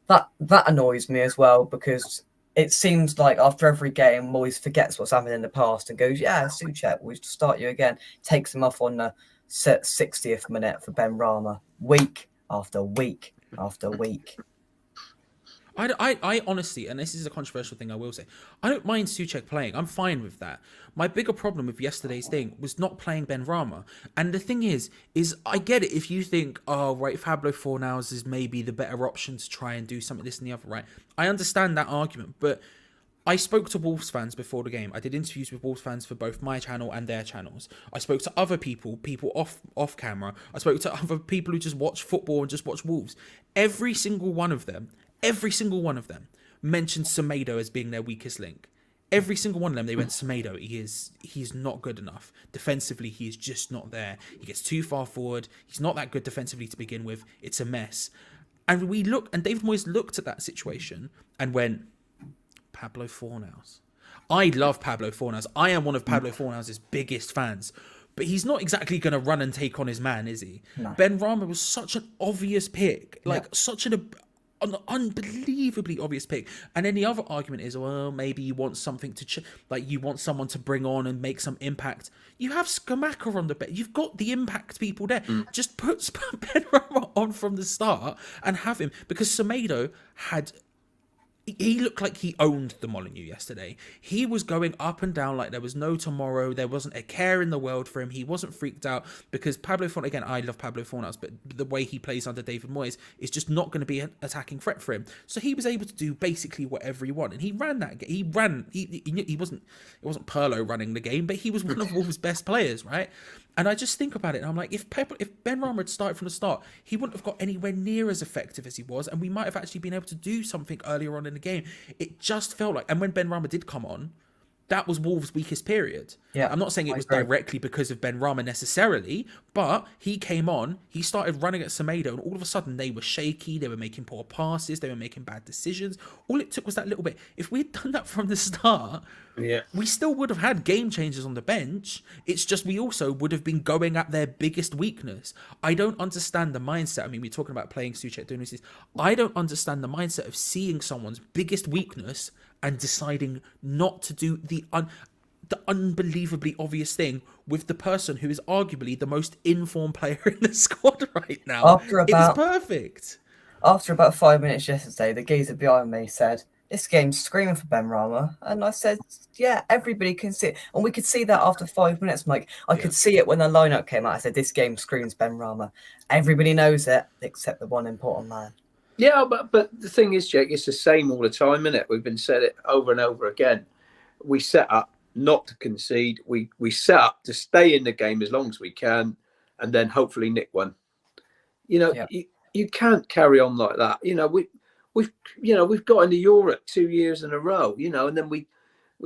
S1: That annoys me as well, because it seems like after every game, Moyes forgets what's happened in the past and goes, yeah, Souček, we'll start you again. Takes him off on the 60th minute for Ben Rama, week after week after week.
S4: I honestly, and this is a controversial thing I will say, I don't mind Souček playing. I'm fine with that. My bigger problem with yesterday's thing was not playing Ben Rama. And the thing is I get it if you think, oh, right, Pablo Fornals is maybe the better option to try and do something this and the other, right? I understand that argument, but I spoke to Wolves fans before the game. I did interviews with Wolves fans for both my channel and their channels. I spoke to other people off camera. I spoke to other people who just watch football and just watch Wolves. Every single one of them mentioned Semedo as being their weakest link. Every single one of them, they went, Semedo, he's not good enough. Defensively, he is just not there. He gets too far forward. He's not that good defensively to begin with. It's a mess. And David Moyes looked at that situation and went, Pablo Fornals. I love Pablo Fornals. I am one of Pablo Fornals' biggest fans. But he's not exactly going to run and take on his man, is he? No. Ben Rama was such an obvious pick. Such an unbelievably obvious pick. And then the other argument is, well, maybe you want something to you want someone to bring on and make some impact. You have Skamaka on the bench. You've got the impact people there. Just put Ben Rama on from the start and have him, because Semedo he looked like he owned the Molineux yesterday. He was going up and down like there was no tomorrow. There wasn't a care in the world for him. He wasn't freaked out, because Pablo Fornals, again, I love Pablo Fornals, but the way he plays under David Moyes is just not going to be an attacking threat for him. So he was able to do basically whatever he wanted. And he ran that game. It wasn't Pirlo running the game, but he was one of Wolves' best players, right? And I just think about it, and I'm like, if Ben Rama had started from the start, he wouldn't have got anywhere near as effective as he was, and we might have actually been able to do something earlier on in the game. It just felt like, and when Ben Rama did come on, that was Wolves' weakest period.
S1: Yeah,
S4: I'm not saying it was
S1: agree.
S4: directly because of Benrahma necessarily, but he came on, he started running at Semedo, and all of a sudden they were shaky, they were making poor passes, they were making bad decisions. All it took was that little bit. If we'd done that from the start, we still would have had game changers on the bench. It's just we also would have been going at their biggest weakness. I don't understand the mindset. I mean, we're talking about playing Souček doing this. I don't understand the mindset of seeing someone's biggest weakness and deciding not to do the unbelievably obvious thing with the person who is arguably the most informed player in the squad right now. It was perfect.
S1: After about 5 minutes yesterday, the geezer behind me said, "This game's screaming for Benrahma." And I said, yeah, everybody can see it. And we could see that after 5 minutes, Mike. I could see it when the lineup came out. I said, this game screams Benrahma. Everybody knows it, except the one important man.
S3: Yeah, but the thing is, Jake, it's the same all the time, isn't it? We've been said it over and over again. We set up not to concede. We set up to stay in the game as long as we can, and then hopefully nick one. You can't carry on like that. We've got into Europe 2 years in a row. And then we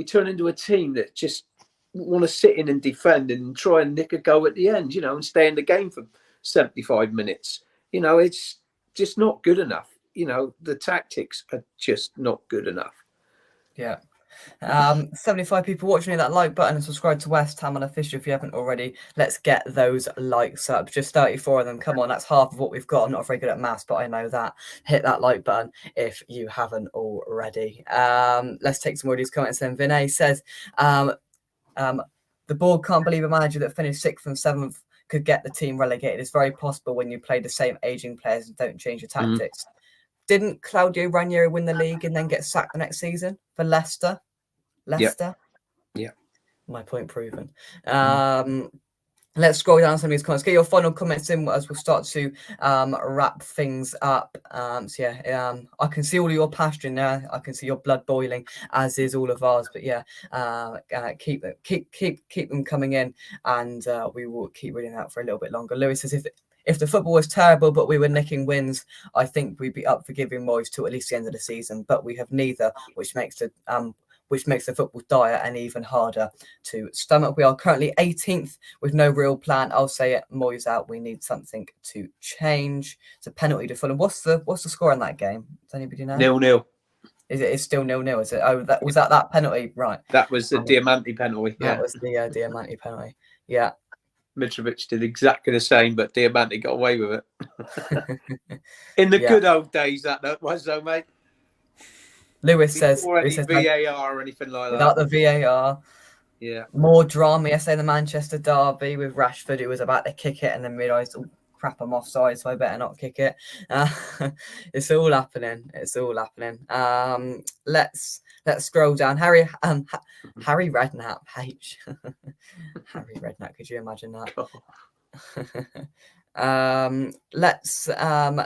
S3: turn into a team that just want to sit in and defend and try and nick a go at the end. And stay in the game for 75 minutes. It's just not good enough. The tactics are just not good enough.
S1: Yeah. 75 people watching, that like button and subscribe to West Ham Unofficial if you haven't already. Let's get those likes up. Just 34 of them. Come on, that's half of what we've got. I'm not very good at maths, but I know that. Hit that like button if you haven't already. Let's take some more of these comments then. Vinay says, the board can't believe a manager that finished 6th and 7th could get the team relegated. It's very possible when you play the same aging players and don't change your tactics. Didn't Claudio Ranieri win the league and then get sacked the next season for Leicester? Yeah. My point proven. Let's scroll down some of these comments. Get your final comments in as we'll start to wrap things up. I can see all of your passion there. I can see your blood boiling, as is all of ours. But keep them coming in, and we will keep reading that for a little bit longer. Lewis says, if the football was terrible, but we were nicking wins, I think we'd be up for giving Moyes till at least the end of the season. But we have neither, which makes the football dire and even harder to stomach. We are currently 18th with no real plan. I'll say it, Moyes out. We need something to change. It's a penalty to Fulham. What's the score in that game? Does anybody know?
S3: 0-0.
S1: It's still 0-0, is it? Oh, was that penalty? Right.
S3: That was the Diamante penalty. Yeah.
S1: That was the Diamante penalty. Yeah.
S3: Mitrovic did exactly the same, but Diamante got away with it. In the good old days, that was, though, mate.
S1: Lewis says
S3: VAR or anything like that.
S1: Without the VAR.
S3: Yeah.
S1: More drama yesterday in the Manchester derby with Rashford, who was about to kick it and then realised, oh crap, I'm offside, so I better not kick it. It's all happening. Let's scroll down. Harry Redknapp. Harry Redknapp, could you imagine that?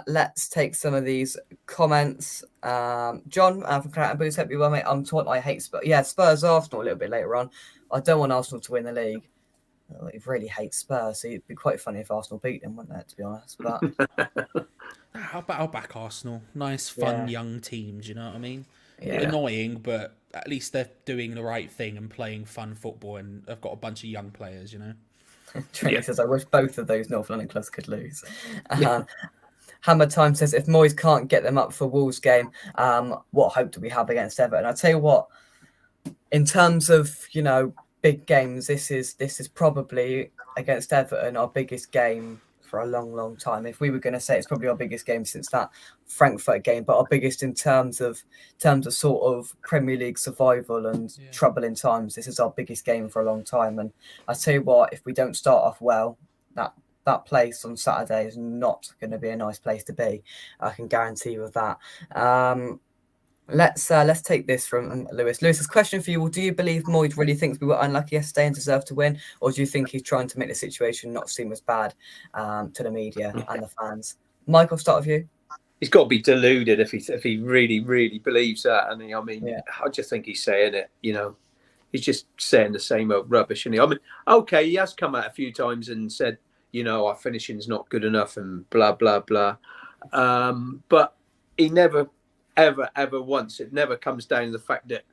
S1: Let's take some of these comments. John from Connecticut Blues, hope you well, mate. I'm taught I hate Spurs. Yeah, Spurs Arsenal a little bit later on. I don't want Arsenal to win the league. I really hate Spurs, so it'd be quite funny if Arsenal beat them, wouldn't it, to be honest? But
S4: I'll back Arsenal. Nice, fun, young teams, you know what I mean?
S1: Yeah.
S4: Annoying, but at least they're doing the right thing and playing fun football, and they've got a bunch of young players, you know?
S1: Trinity says, I wish both of those North London clubs could lose. Hammer Time says, if Moyes can't get them up for Wolves game, what hope do we have against Everton? I'll tell you what, in terms of, big games, this is probably against Everton our biggest game for a long, long time. If we were going to say it's probably our biggest game since that Frankfurt game, but our biggest in terms of sort of Premier League survival and trouble in times, this is our biggest game for a long time. And I tell you what, if we don't start off well, that place on Saturday is not going to be a nice place to be. I can guarantee you of that. Let's take this from Lewis. Lewis's question for you: well, do you believe Moyes really thinks we were unlucky yesterday and deserve to win, or do you think he's trying to make the situation not seem as bad to the media and the fans? Mike, I'll start with you.
S3: He's got to be deluded if he really, really believes that. And I just think he's saying it. He's just saying the same old rubbish. And okay, he has come out a few times and said, our finishing's not good enough and blah blah blah. But he never. Ever once. It never comes down to the fact that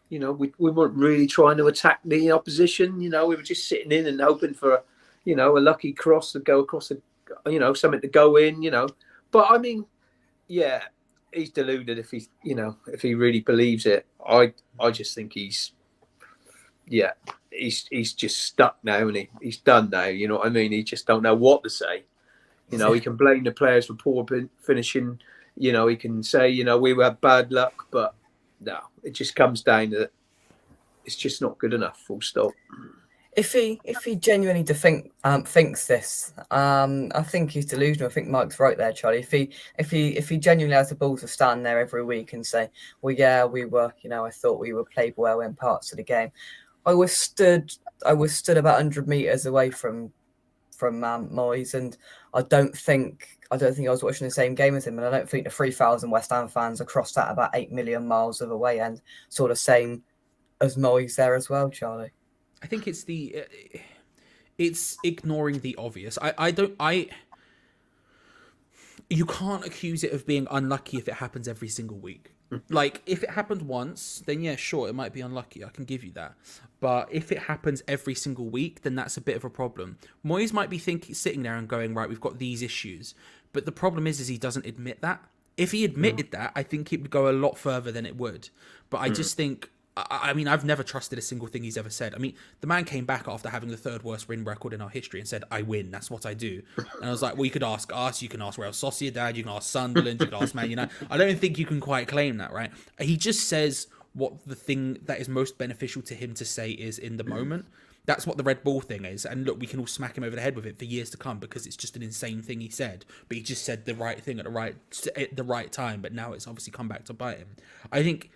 S3: You know, we weren't really trying to attack the opposition. You know, we were just sitting in and hoping for, a lucky cross to go across something to go in. But I mean, yeah, he's deluded if he really believes it. I just think he's just stuck now, and he's done now. You know what I mean? He just don't know what to say. He can blame the players for poor finishing. He can say, we had bad luck, but no, it just comes down to it's just not good enough. Full stop.
S1: If he genuinely thinks this, I think he's delusional. I think Mike's right there, Charlie. If he genuinely has the balls to stand there every week and say, well, yeah, we were, I thought we were played well in parts of the game. I was stood about 100 meters away from Moyes, and I don't think I was watching the same game as him, and I don't think the 3,000 West Ham fans across that about 8 million miles of away and sort of same as Moyes there as well, Charlie.
S4: I think it's it's ignoring the obvious. You can't accuse it of being unlucky if it happens every single week. Like, if it happened once, then yeah, sure, it might be unlucky. I can give you that. But if it happens every single week, then that's a bit of a problem. Moyes might be sitting there and going, right, we've got these issues. But the problem is he doesn't admit that. If he admitted that, I think it would go a lot further than it would. But I just think, I mean, I've never trusted a single thing he's ever said. I mean, the man came back after having the third worst win record in our history and said, I win. That's what I do. And I was like, well, you could ask us. You can ask Real Sociedad. You can ask Sunderland. You can ask Man United. I don't think you can quite claim that, right? He just says what the thing that is most beneficial to him to say is in the moment. That's what the Red Bull thing is. And look, we can all smack him over the head with it for years to come because it's just an insane thing he said. But he just said the right thing at the right time. But now it's obviously come back to bite him. I think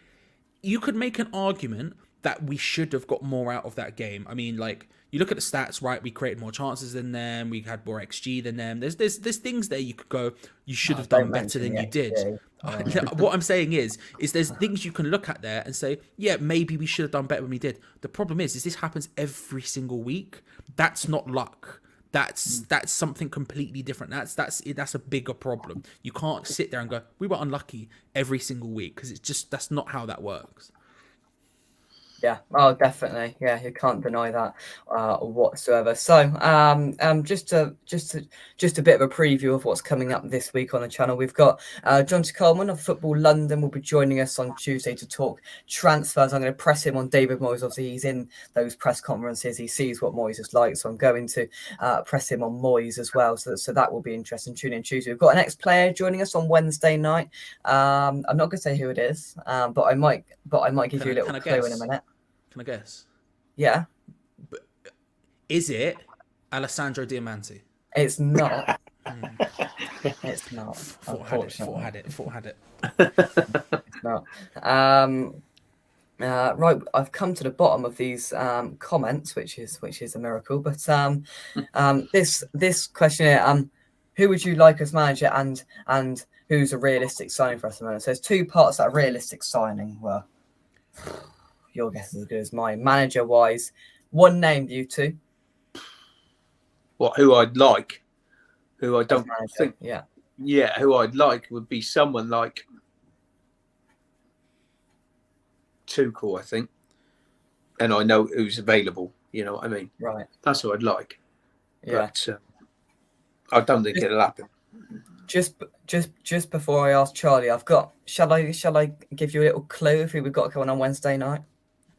S4: you could make an argument that we should have got more out of that game. I mean, like, you look at the stats, right? We created more chances than them. We had more XG than them. There's things there you could go, you should have done better than you did. What I'm saying is there's things you can look at there and say, yeah, maybe we should have done better than we did. The problem is this happens every single week. That's not luck. That's something completely different. That's a bigger problem. You can't sit there and go, we were unlucky every single week, because that's not how that works.
S1: Yeah, oh, definitely. Yeah, you can't deny that whatsoever. So, just a bit of a preview of what's coming up this week on the channel. We've got John Coleman of Football London will be joining us on Tuesday to talk transfers. I'm going to press him on David Moyes. Obviously, he's in those press conferences. He sees what Moyes is like, so I'm going to press him on Moyes as well. So that will be interesting. Tune in Tuesday. We've got an ex-player joining us on Wednesday night. I'm not going to say who it is, but I might give you a little clue in a minute.
S4: Can I guess?
S1: Yeah.
S4: But is it Alessandro Diamanti?
S1: It's not. It's not.
S4: Thought had it.
S1: It's not. Right, I've come to the bottom of these comments, which is a miracle. But this question here, who would you like as manager, and who's a realistic signing for us at the moment? So there's two parts that are realistic signing. Well, your guess is as good as mine. Manager-wise, one name, you two.
S3: What? Who I'd like? Who I don't think.
S1: Yeah.
S3: Yeah, who I'd like would be someone like Tuchel, I think. And I know who's available. You know what I mean?
S1: Right.
S3: That's who I'd like.
S1: Yeah.
S3: But I don't think it'll happen.
S1: Just before I ask Charlie, shall I give you a little clue of who we've got going on Wednesday night?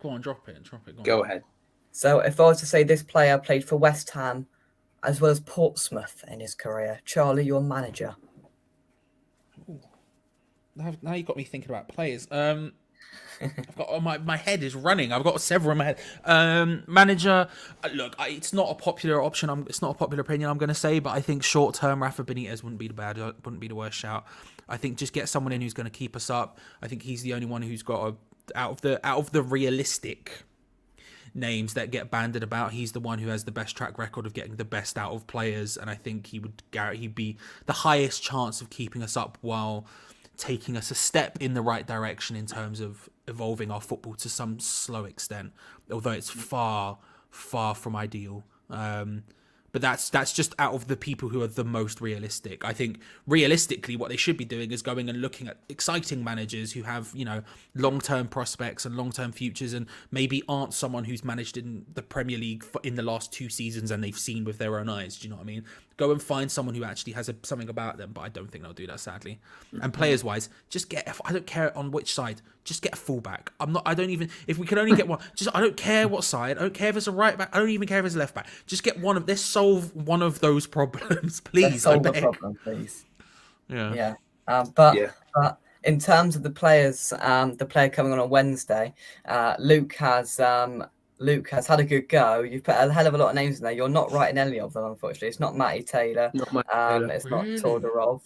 S4: Go on, drop it.
S3: Go ahead.
S1: So if I was to say this player played for West Ham as well as Portsmouth in his career, Charlie, your manager.
S4: Ooh. Now you've got me thinking about players. I've got my head is running. I've got several in my head. Manager, look, it's not a popular option. It's not a popular opinion, I'm going to say, but I think short term Rafa Benitez wouldn't be the worst shout. I think just get someone in who's going to keep us up. I think he's the only one who's got out of the realistic names that get banded about, he's the one who has the best track record of getting the best out of players, and I think he'd be the highest chance of keeping us up while taking us a step in the right direction in terms of evolving our football to some slow extent, although it's far from ideal. but that's just out of the people who are the most realistic. I think realistically, what they should be doing is going and looking at exciting managers who have, you know, long-term prospects and long-term futures, and maybe aren't someone who's managed in the Premier League in the last 2 seasons and they've seen with their own eyes. Do you know what I mean? Go and find someone who actually has something about them, but I don't think they'll do that, sadly. And players-wise, just get. I don't care on which side. Just get a fullback. I don't even. If we can only get one, I don't care what side. I don't care if it's a right back. I don't even care if it's a left back. Just get one of. Let's solve one of those problems, please.
S1: Let's solve the problem, please.
S4: Yeah.
S1: But in terms of the players, the player coming on Wednesday, Luke has had a good go. You've put a hell of a lot of names in there. You're not writing any of them, unfortunately. It's not Matty Taylor. It's not Todorov.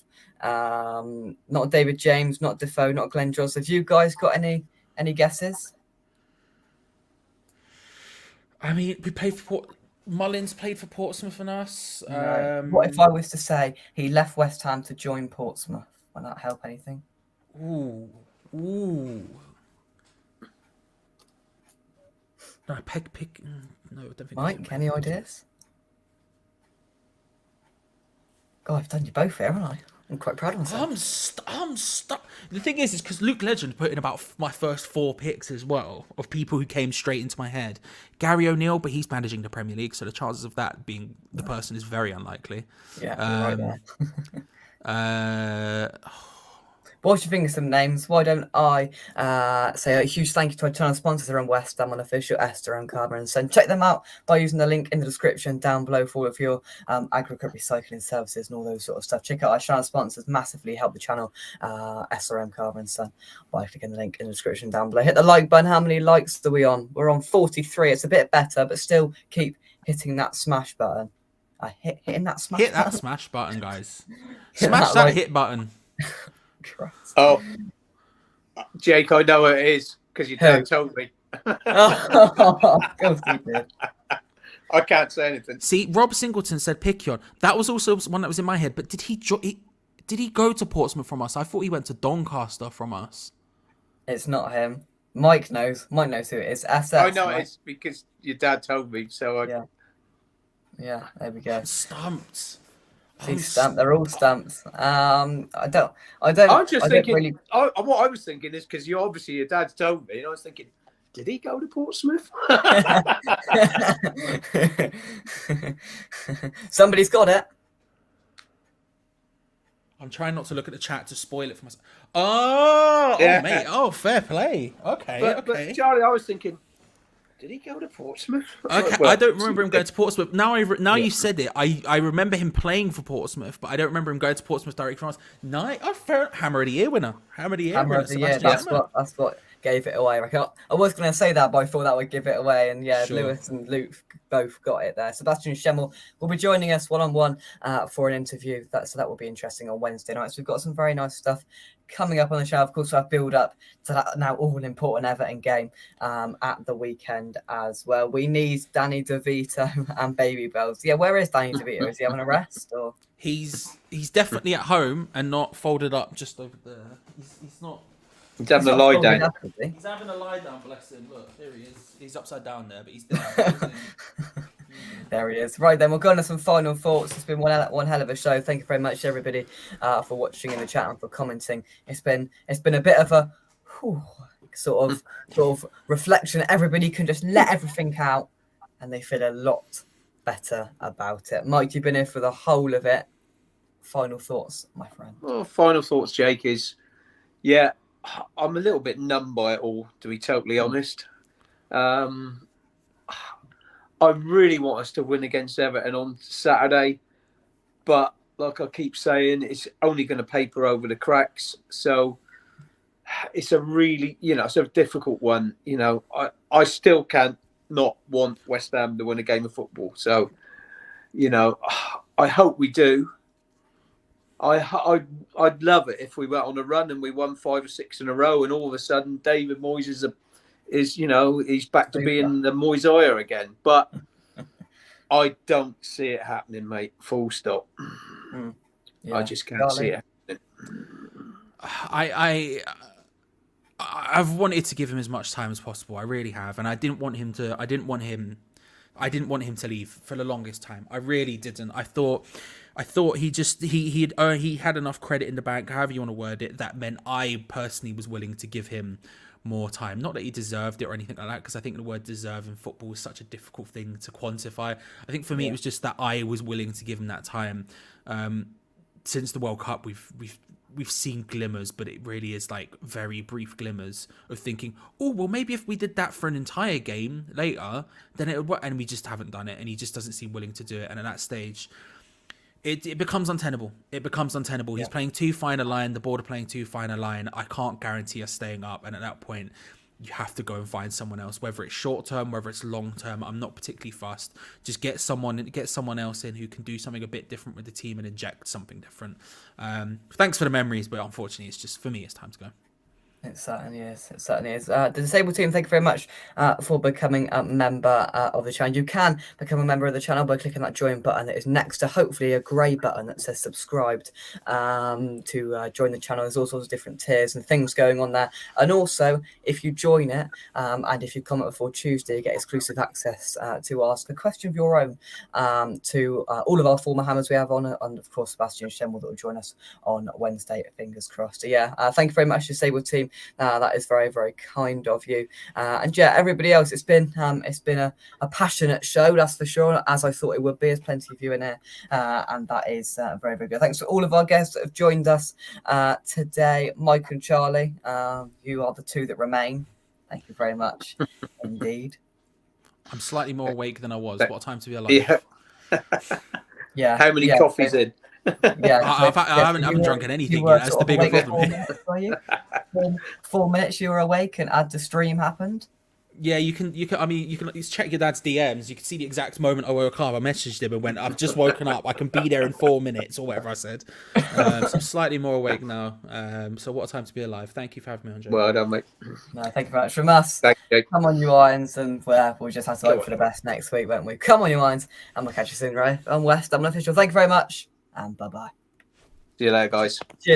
S1: Not David James. Not Defoe. Not Glenn Joss. Have you guys got any guesses?
S4: I mean, we played for Mullins played for Portsmouth and us.
S1: No. What if I was to say he left West Ham to join Portsmouth? Will that help anything?
S4: Ooh. No, pick. No, I don't think.
S1: Mike, any ideas? God, I've done you both here, haven't I? I'm quite proud of myself.
S4: I'm stuck. The thing is because Luke Legend put in about my first 4 picks as well of people who came straight into my head. Gary O'Neill, but he's managing the Premier League, so the chances of that being the person is very unlikely.
S1: Yeah, right
S4: there.
S1: What do you think of some names? Why don't I say a huge thank you to our channel sponsors around West Ham Unofficial, Esther and Carbon and Sen. Check them out by using the link in the description down below for all of your aggregate recycling services and all those sort of stuff. Check out our channel sponsors, massively help the channel, SRM Carbon and Sen, by clicking the link in the description down below. Hit the like button. How many likes are we on? We're on 43. It's a bit better, but still keep hitting that smash button. Hitting that smash button.
S4: Hit that smash button, guys. Smash that hit button.
S1: Christ.
S3: Oh, Jake, I know what it is because your dad told me.
S1: Of course he did.
S3: I can't say anything.
S4: See, Rob Singleton said Picquion. That was also one that was in my head. But did he go to Portsmouth from us? I thought he went to Doncaster from us.
S1: It's not him. Mike knows. Mike knows who it is. SS,
S3: I know
S1: Mike.
S3: it's because your dad told me. So
S1: Yeah, there we go.
S4: Stumped.
S1: He's stamped. They're all stamps. I don't.
S3: I'm just
S1: I
S3: thinking.
S1: Really...
S3: What I was thinking is because you obviously your dad's told me, and I was thinking, did he go to Portsmouth?
S1: Somebody's got it.
S4: I'm trying not to look at the chat to spoil it for myself. Oh, mate. Oh, fair play. Okay, okay.
S3: But Charlie, I was thinking, did he go to Portsmouth?
S4: Okay,
S3: Well,
S4: I don't remember him going to Portsmouth. Now you said it, I remember him playing for Portsmouth, but I don't remember him going to Portsmouth directly from us. Hammer of the Year winner. Hammer of the Year winner.
S1: Yeah, that's what gave it away. I was going to say that, but I thought that would give it away. And yeah, sure. Lewis and Luke both got it there. Sebastian Schemmel will be joining us one-on-one for an interview. So that will be interesting on Wednesday night. So we've got some very nice stuff coming up on the show. Of course, I've build up to that now all-important Everton game at the weekend as well. We need Danny DeVito and Baby Bells. Yeah, where is Danny DeVito? Is he having a rest? Or
S4: He's definitely at home and not folded up just over there. He's not.
S3: He's having a lie down.
S4: He's having a lie down, bless him. Look, there he is. He's upside down there, but he's there.
S1: There he is. Right then, we'll go on to some final thoughts. It's been one hell of a show. Thank you very much, everybody, for watching in the chat and for commenting. It's been a bit of a sort of reflection. Everybody can just let everything out, and they feel a lot better about it. Mike, you've been here for the whole of it. Final thoughts, my friend.
S3: Well, final thoughts, Jake, is I'm a little bit numb by it all, to be totally honest. I really want us to win against Everton on Saturday, but like I keep saying, it's only going to paper over the cracks. So it's a really, it's a difficult one. I still can't not want West Ham to win a game of football. So, I hope we do. I'd love it if we went on a run and we won 5 or 6 in a row, and all of a sudden David Moyes is he's back to being the Moyes again. But I don't see it happening, mate. Full stop. Yeah. I just can't see it happening. I've
S4: wanted to give him as much time as possible. I really have, and I didn't want him I didn't want him to leave for the longest time. I really didn't. I thought he had enough credit in the bank, however you want to word it. That meant I personally was willing to give him more time. Not that he deserved it or anything like that, because I think the word deserve in football is such a difficult thing to quantify. I think for me it was just that I was willing to give him that time. Since the World Cup, we've seen glimmers, but it really is like very brief glimmers of thinking, oh well, maybe if we did that for an entire game later, then it would work. And we just haven't done it, and he just doesn't seem willing to do it. And at that stage, it becomes untenable. It becomes untenable. He's playing too fine a line. The board are playing too fine a line. I can't guarantee us staying up. And at that point, you have to go and find someone else, whether it's short term, whether it's long term. I'm not particularly fussed. Just get someone else in who can do something a bit different with the team and inject something different. Thanks for the memories, but unfortunately, it's just for me. It's time to go.
S1: It certainly is. It certainly is. The Disabled team, thank you very much for becoming a member of the channel. You can become a member of the channel by clicking that join button that is next to hopefully a grey button that says subscribed to join the channel. There's all sorts of different tiers and things going on there. And also, if you join it and if you comment before Tuesday, you get exclusive access to ask a question of your own to all of our former Hammers we have on, and of course, Sebastian Schemmel that will join us on Wednesday, fingers crossed. So yeah, thank you very much, Disabled team. That is very, very kind of you. And yeah, everybody else, it's been a passionate show, that's for sure, as I thought it would be. There's plenty of you in here, and that is very, very good. Thanks to all of our guests that have joined us today. Mike and Charlie, you are the two that remain. Thank you very much indeed.
S4: I'm slightly more awake than I was. What a time to be alive.
S1: Yeah.
S3: How many coffees in?
S1: Yeah,
S4: I haven't drunken anything yet. That's the bigger problem here.
S1: 4 minutes you were awake and the stream happened.
S4: Yeah, you can. I mean, you can check your dad's DMs. You can see the exact moment I woke up. I messaged him and went, "I've just woken up. I can be there in 4 minutes," or whatever I said. So I'm slightly more awake now. So what a time to be alive. Thank you for having me on, Joe.
S3: Well done, mate.
S1: No, thank you very much from us.
S3: Thank you.
S1: Come on, you Irons, and we'll just have to hope for the best next week, won't we? Come on, you Irons, and we'll catch you soon, right? I'm West. I'm Unofficial. Thank you very much, and bye bye.
S3: See you later, guys.
S1: Cheers.